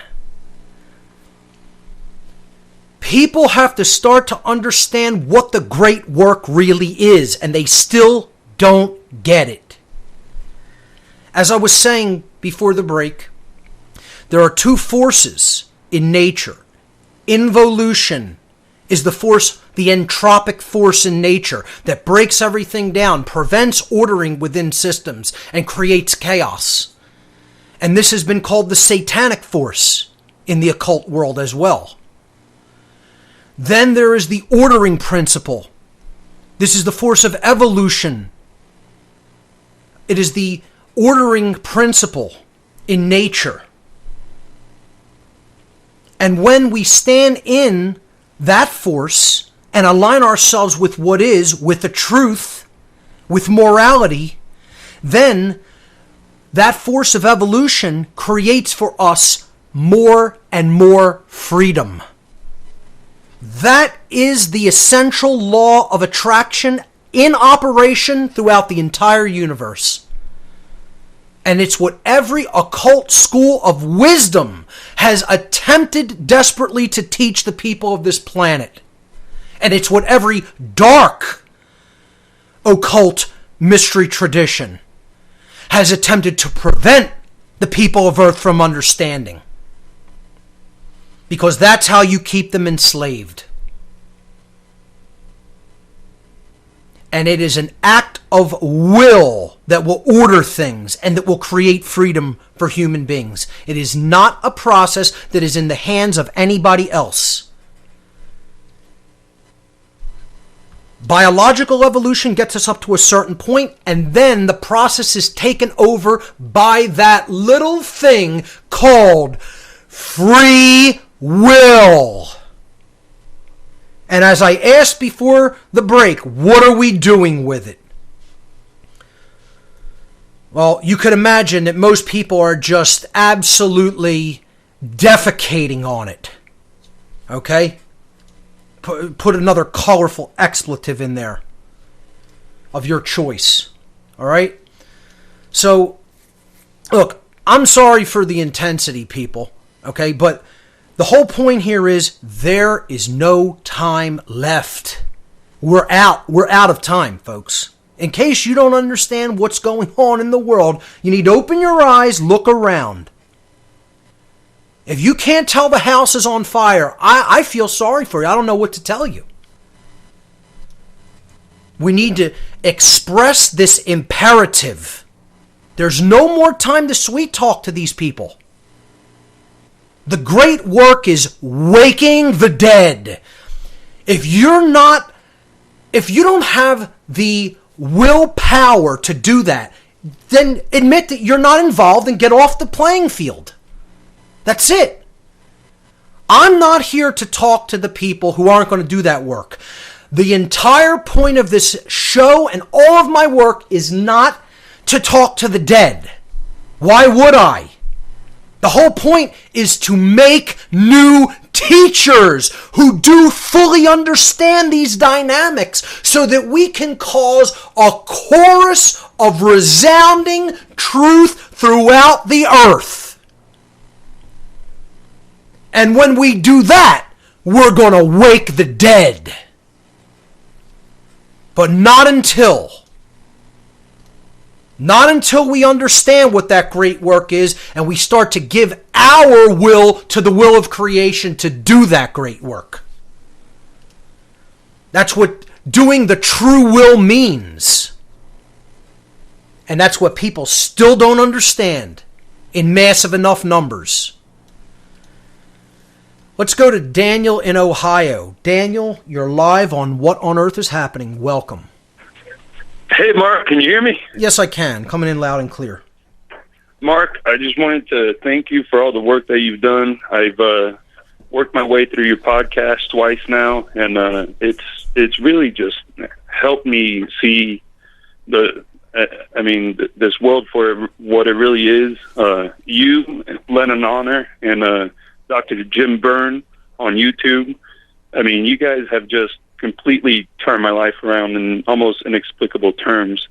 People have to start to understand what the great work really is, and they still don't get it. As I was saying before the break, there are two forces in nature. Involution is the force, the entropic force in nature that breaks everything down, prevents ordering within systems, and creates chaos. And this has been called the satanic force in the occult world as well. Then there is the ordering principle. This is the force of evolution. It is the ordering principle in nature. And when we stand in that force and align ourselves with what is, with the truth, with morality, then that force of evolution creates for us more and more freedom. That is the essential law of attraction in operation throughout the entire universe. And it's what every occult school of wisdom has attempted desperately to teach the people of this planet. And it's what every dark occult mystery tradition has attempted to prevent the people of Earth from understanding. Because that's how you keep them enslaved. And it is an act of will that will order things and that will create freedom for human beings. It is not a process that is in the hands of anybody else. Biological evolution gets us up to a certain point, and then the process is taken over by that little thing called free will. And as I asked before the break, what are we doing with it? Well, you could imagine that most people are just absolutely defecating on it. Okay? Put another colorful expletive in there of your choice. All right? So, look, I'm sorry for the intensity, people. Okay? But the whole point here is there is no time left. We're out. We're out of time, folks. In case you don't understand what's going on in the world, you need to open your eyes, look around. If you can't tell the house is on fire, I feel sorry for you. I don't know what to tell you. We need to express this imperative. There's no more time to sweet talk to these people. The great work is waking the dead. If you don't have the willpower to do that, then admit that you're not involved and get off the playing field. That's it. I'm not here to talk to the people who aren't going to do that work. The entire point of this show and all of my work is not to talk to the dead. Why would I? The whole point is to make new teachers who do fully understand these dynamics so that we can cause a chorus of resounding truth throughout the earth. And when we do that, we're going to wake the dead. But not until we understand what that great work is and we start to give our will to the will of creation to do that great work. That's what doing the true will means. And that's what people still don't understand in massive enough numbers. Let's go to Daniel in Ohio. Daniel, you're live on What on Earth is Happening. Welcome. Hey, Mark, can you hear me? Yes, I can. Coming in loud and clear. Mark, I just wanted to thank you for all the work that you've done. I've worked my way through your podcast twice now, and it's really just helped me see this world for what it really is. You, Lennon Honor, and Dr. Jim Byrne on YouTube. I mean, you guys have just completely turned my life around in almost inexplicable terms.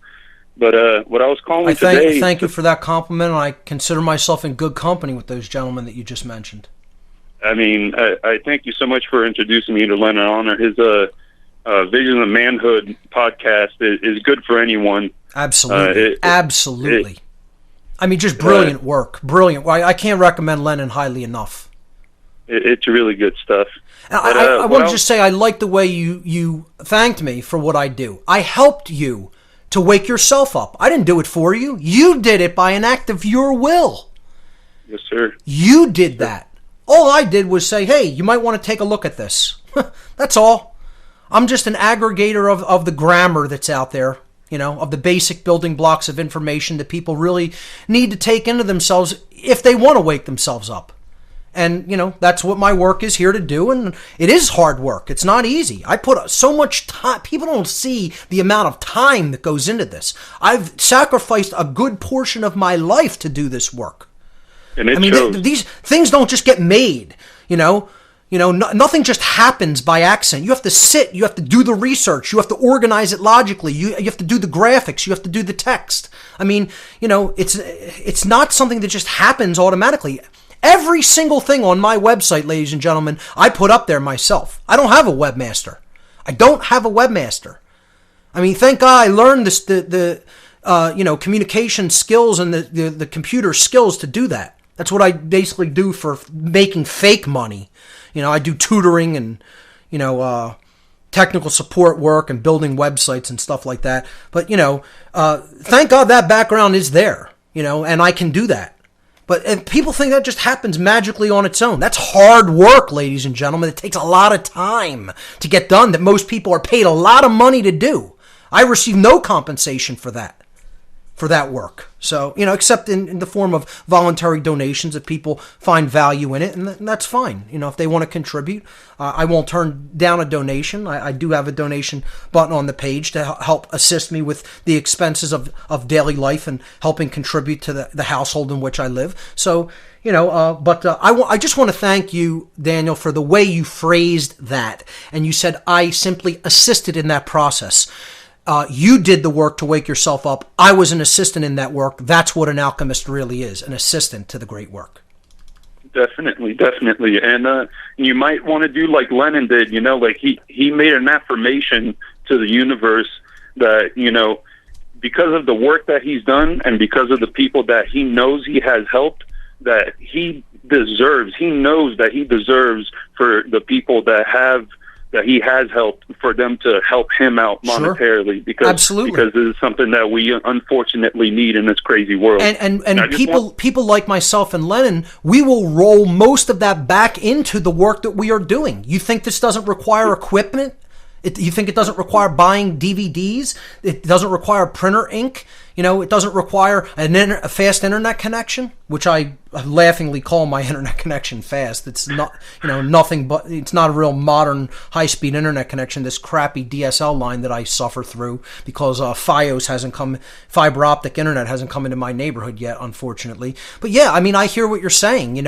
But what I was calling today... Thank you for that compliment, and I consider myself in good company with those gentlemen that you just mentioned. I mean, I thank you so much for introducing me to Lennon Honor. His Vision of Manhood podcast is good for anyone. Absolutely. Absolutely. I mean, just brilliant work. Brilliant. I can't recommend Lennon highly enough. It's really good stuff. I want to just say I like the way you thanked me for what I do. I helped you to wake yourself up. I didn't do it for you. You did it by an act of your will. Yes, sir. You did that. All I did was say, hey, you might want to take a look at this. That's all. I'm just an aggregator of the grammar that's out there, of the basic building blocks of information that people really need to take into themselves if they want to wake themselves up. And, that's what my work is here to do. And it is hard work. It's not easy. I put so much time. People don't see the amount of time that goes into this. I've sacrificed a good portion of my life to do this work. And it shows. These things don't just get made, Nothing just happens by accident. You have to sit, you have to do the research, you have to organize it logically, you have to do the graphics, you have to do the text. I mean, it's not something that just happens automatically. Every single thing on my website, ladies and gentlemen, I put up there myself. I don't have a webmaster. I mean, thank God I learned the communication skills and the computer skills to do that. That's what I basically do for making fake money. I do tutoring and, technical support work and building websites and stuff like that. But, thank God that background is there, and I can do that. But people think that just happens magically on its own. That's hard work, ladies and gentlemen. It takes a lot of time to get done that most people are paid a lot of money to do. I receive no compensation for that work. So, except in the form of voluntary donations if people find value in it, and that's fine. If they want to contribute, I won't turn down a donation. I do have a donation button on the page to help assist me with the expenses of daily life and helping contribute to the household in which I live. So, I just want to thank you, Daniel, for the way you phrased that. And you said, I simply assisted in that process. You did the work to wake yourself up. I was an assistant in that work. That's what an alchemist really is, an assistant to the great work. Definitely. And you might want to do like Lennon did, like he made an affirmation to the universe that, because of the work that he's done and because of the people that he knows he has helped, that he knows that he deserves for the people that he has helped, for them to help him out monetarily. Sure. Because this is something that we unfortunately need in this crazy world. And people like myself and Lennon, we will roll most of that back into the work that we are doing. You think this doesn't require equipment? You think it doesn't require buying DVDs? It doesn't require printer ink? It doesn't require a fast internet connection, which I laughingly call my internet connection fast. It's not, nothing but, it's not a real modern high-speed internet connection, this crappy DSL line that I suffer through because fiber optic internet hasn't come into my neighborhood yet, unfortunately. But yeah, I mean, I hear what you're saying,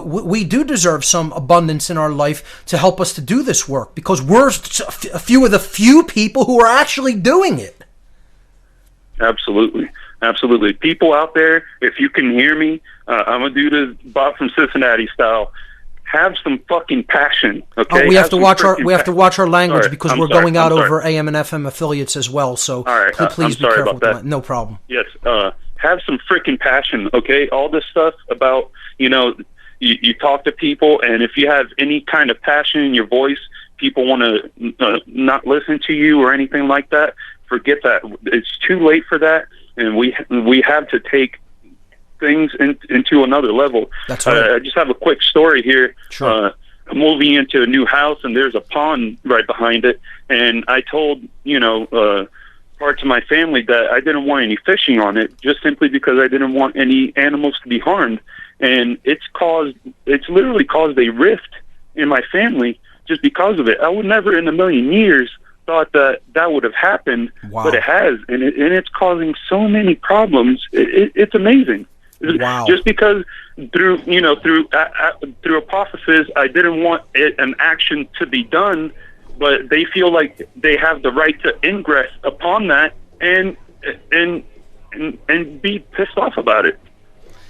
we do deserve some abundance in our life to help us to do this work because we're a few of the few people who are actually doing it. Absolutely. People out there, if you can hear me, I'm a dude Bob from Cincinnati style. Have some fucking passion, okay? Oh, we have to watch our language because we're going out over AM and FM affiliates as well. So please be careful with that. No problem. Yes, have some freaking passion, okay? All this stuff about you talk to people, and if you have any kind of passion in your voice, people want to not listen to you or anything like that. Forget that. It's too late for that, and we have to take things into another level. That's right. I just have a quick story here. Sure. I'm moving into a new house, and there's a pond right behind it, and I told parts of my family that I didn't want any fishing on it, just simply because I didn't want any animals to be harmed, and it's literally caused a rift in my family just because of it. I would never in a million years thought that would have happened. Wow. But it has, and it's causing so many problems. It's amazing. Wow. Just because through hypothesis, I didn't want an action to be done, but they feel like they have the right to ingress upon that and be pissed off about it.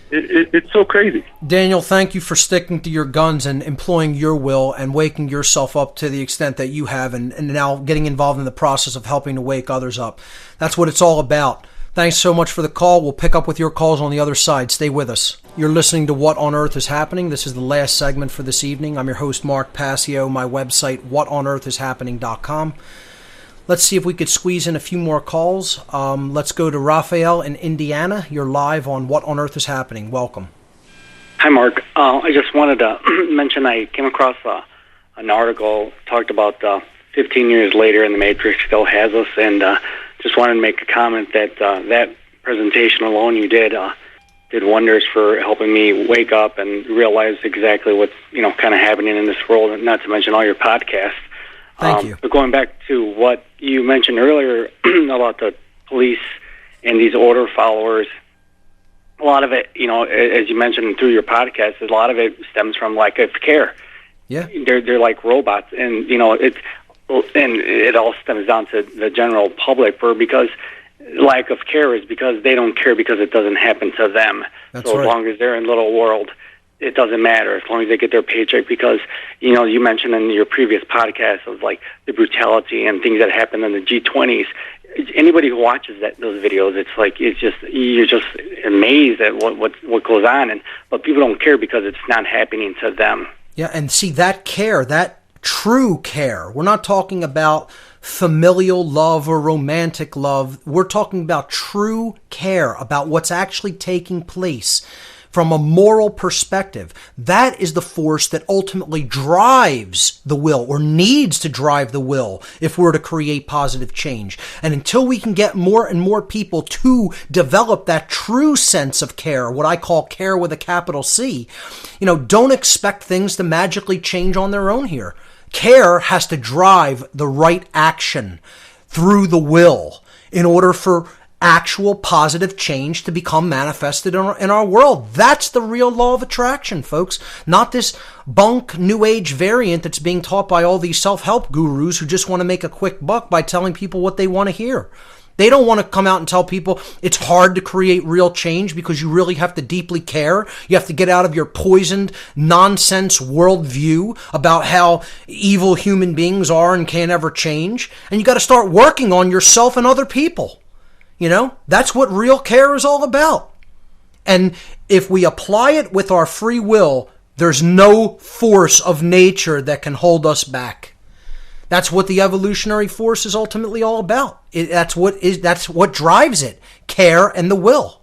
It's so crazy. Daniel, thank you for sticking to your guns and employing your will and waking yourself up to the extent that you have and now getting involved in the process of helping to wake others up. That's what it's all about. Thanks so much for the call. We'll pick up with your calls on the other side. Stay with us. You're listening to What on Earth is Happening. This is the last segment for this evening. I'm your host, Mark Passio. My website, whatonearthishappening.com. Let's see if we could squeeze in a few more calls. Let's go to Raphael in Indiana. You're live on What on Earth is Happening. Welcome. Hi, Mark. I just wanted to mention I came across an article talked about 15 years later and the Matrix still has us, and just wanted to make a comment that that presentation alone you did wonders for helping me wake up and realize exactly what's kind of happening in this world, and not to mention all your podcasts. Thank you. But going back to what you mentioned earlier about the police and these order followers, a lot of it, as you mentioned through your podcast, a lot of it stems from lack of care. Yeah. They're like robots, and it all stems down to the general public because lack of care is because they don't care because it doesn't happen to them. That's so right. As long as they're in little world, it doesn't matter as long as they get their paycheck, because you mentioned in your previous podcast of like the brutality and things that happen in the G20s. Anybody who watches those videos, you're just amazed at what goes on, but people don't care because it's not happening to them. Yeah, and see that care, that true care. We're not talking about familial love or romantic love. We're talking about true care about what's actually taking place from a moral perspective. That is the force that ultimately drives the will, or needs to drive the will, if we're to create positive change. And until we can get more and more people to develop that true sense of care, what I call care with a capital C, don't expect things to magically change on their own here. Care has to drive the right action through the will in order for actual positive change to become manifested in our world. That's the real law of attraction, folks. Not this bunk new age variant that's being taught by all these self-help gurus who just want to make a quick buck by telling people what they want to hear. They don't want to come out and tell people it's hard to create real change because you really have to deeply care. You have to get out of your poisoned nonsense worldview about how evil human beings are and can't ever change. And you got to start working on yourself and other people. That's what real care is all about. And if we apply it with our free will, there's no force of nature that can hold us back. That's what the evolutionary force is ultimately all about. That's what drives it, care and the will.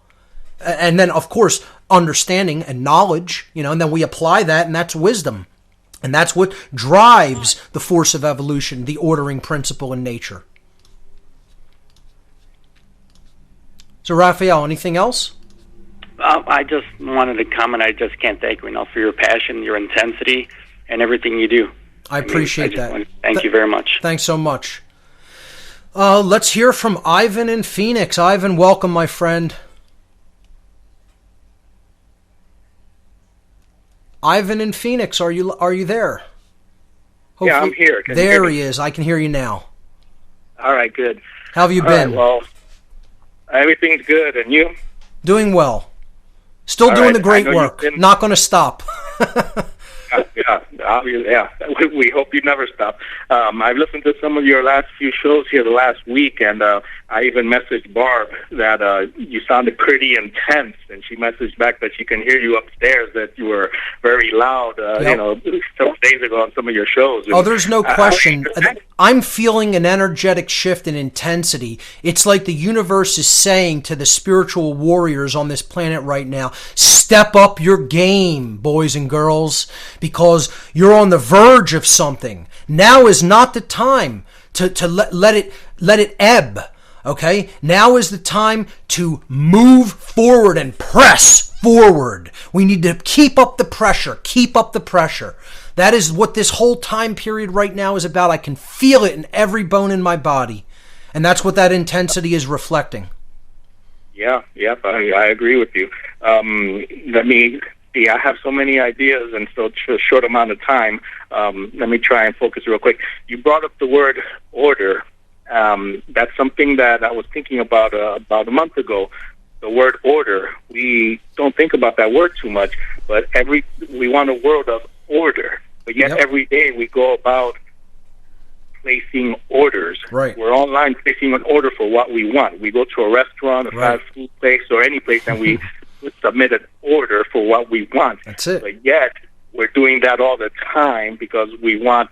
And then, of course, understanding and knowledge, and then we apply that, and that's wisdom. And that's what drives the force of evolution, the ordering principle in nature. So, Raphael, anything else? I just wanted to comment. I just can't thank you enough for your passion, your intensity, and everything you do. I appreciate that. Thank you very much. Thanks so much. Let's hear from Ivan in Phoenix. Ivan, welcome, my friend. Ivan in Phoenix, are you there? Hopefully, yeah, I'm here. There he is. I can hear you now. All right, good. How have you been? Right, well, everything's good, and you? Doing well. Still All doing right, the great work. Not going to stop. Yeah. We hope you never stop. I've listened to some of your last few shows here the last week, and I even messaged Barb that you sounded pretty intense, and she messaged back that she can hear you upstairs, that you were very loud, several days ago on some of your shows. Oh, there's no question. I'm feeling an energetic shift in intensity. It's like the universe is saying to the spiritual warriors on this planet right now, step up your game, boys and girls, because you're on the verge of something. Now is not the time to let it ebb. Okay? Now is the time to move forward and press forward. We need to keep up the pressure. Keep up the pressure. That is what this whole time period right now is about. I can feel it in every bone in my body. And that's what that intensity is reflecting. Yeah, I agree with you. I have so many ideas in such a short amount of time. Let me try and focus real quick. You brought up the word order. That's something that I was thinking about a month ago. The word order. We don't think about that word too much, but we want a world of order. But yet every day we go about placing orders. Right. We're online placing an order for what we want. We go to a restaurant, a fast food place, or any place, and we submit an order for what we want. That's it. But yet we're doing that all the time because we want,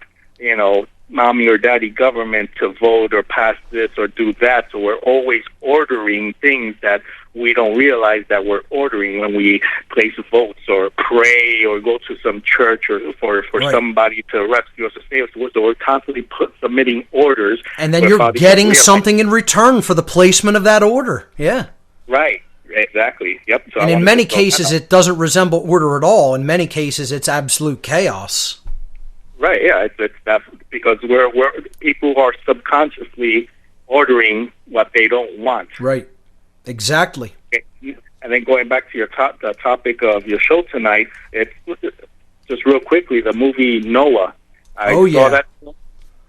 mommy or daddy government to vote or pass this or do that. So we're always ordering things that we don't realize that we're ordering when we place votes or pray or go to some church or for somebody to rescue us or save us. So we're constantly submitting orders. And then you're getting something in return for the placement of that order. Yeah. Right. Exactly. Yep. So and in many cases, it doesn't resemble order at all. In many cases, it's absolute chaos. Right. Yeah. It's that because we're people are subconsciously ordering what they don't want. Right. Exactly. And then going back to the topic of your show tonight, it's just real quickly, the movie Noah. I saw that,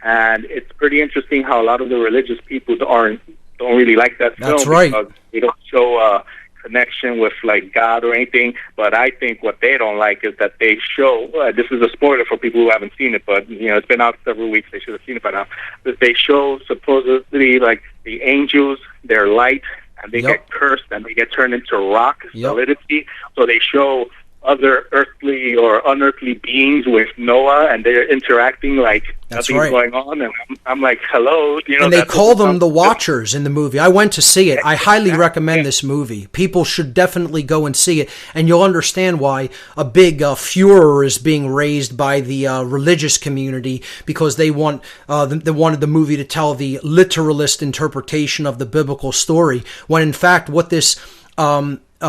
and it's pretty interesting how a lot of the religious people don't really like that film. That's right. Because they don't show a connection with like God or anything. But I think what they don't like is that they show. This is a spoiler for people who haven't seen it, but it's been out several weeks. They should have seen it by now. That they show supposedly like the angels, their light, and they get cursed and they get turned into rock solidity. So they show other earthly or unearthly beings with Noah, and they're interacting like nothing's going on. And I'm like, hello. And they call them the Watchers in the movie. I went to see it. I highly recommend this movie. People should definitely go and see it, and you'll understand why a big furor is being raised by the religious community, because they wanted the movie to tell the literalist interpretation of the biblical story, when in fact what this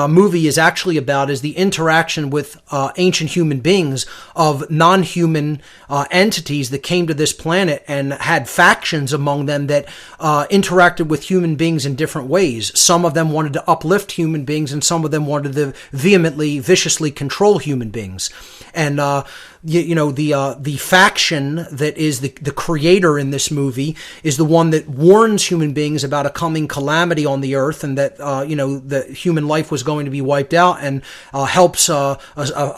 movie is actually about is the interaction with ancient human beings of non-human entities that came to this planet and had factions among them that interacted with human beings in different ways. Some of them wanted to uplift human beings, and some of them wanted to vehemently, viciously control human beings. And the faction that is the creator in this movie is the one that warns human beings about a coming calamity on the earth, and that that human life was going to be wiped out, and helps a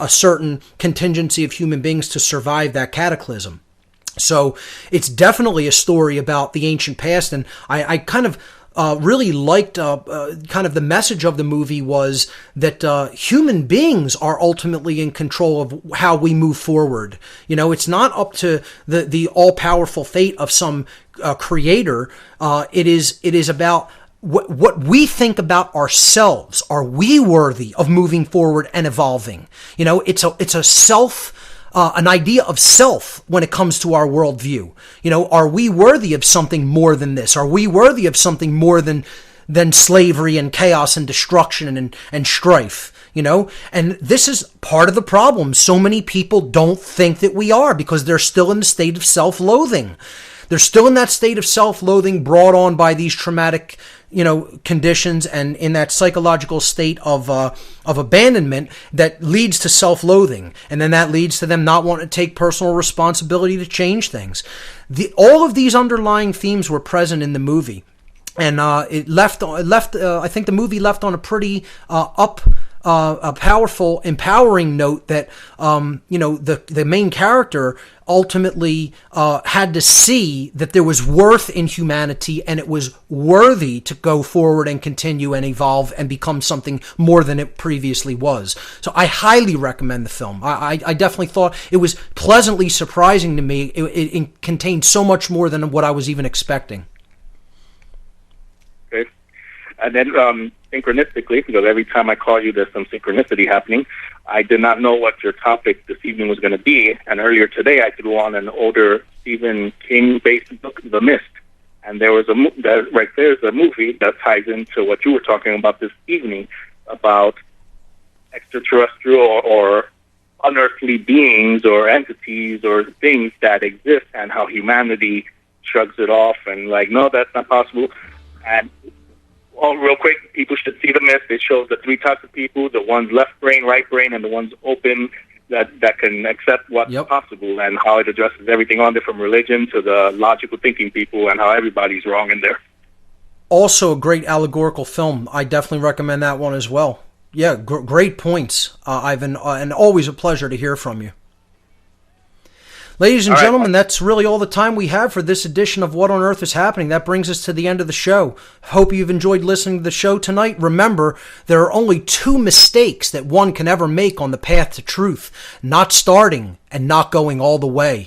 certain contingency of human beings to survive that cataclysm. So it's definitely a story about the ancient past, and I kind of really liked kind of the message of the movie was that human beings are ultimately in control of how we move forward. It's not up to the all-powerful fate of some creator. It is about what we think about ourselves. Are we worthy of moving forward and evolving? It's a self. An idea of self when it comes to our worldview. Are we worthy of something more than this? Are we worthy of something more than slavery and chaos and destruction and strife? And this is part of the problem. So many people don't think that we are, because they're still in the state of self-loathing. They're still in that state of self-loathing brought on by these traumatic conditions, and in that psychological state of abandonment that leads to self-loathing, and then that leads to them not wanting to take personal responsibility to change things. All of these underlying themes were present in the movie, and it left. I think the movie left on a pretty a powerful, empowering note that the main character ultimately had to see that there was worth in humanity, and it was worthy to go forward and continue and evolve and become something more than it previously was. So I highly recommend the film. I definitely thought it was pleasantly surprising to me. It contained so much more than what I was even expecting. Okay. And then synchronistically, because every time I call you, there's some synchronicity happening. I did not know what your topic this evening was going to be, and earlier today I threw on an older Stephen King-based book, The Mist, and there was right there's a movie that ties into what you were talking about this evening about extraterrestrial or unearthly beings or entities or things that exist, and how humanity shrugs it off and like, no, that's not possible. And real quick, people should see The Mist. It shows the three types of people: the ones left brain, right brain, and the ones open that can accept what's possible, and how it addresses everything on there, from religion to the logical thinking people, and how everybody's wrong in there. Also a great allegorical film. I definitely recommend that one as well. Yeah, great points, Ivan, and always a pleasure to hear from you. Ladies and gentlemen, that's really all the time we have for this edition of What on Earth is Happening. That brings us to the end of the show. Hope you've enjoyed listening to the show tonight. Remember, there are only two mistakes that one can ever make on the path to truth: not starting and not going all the way.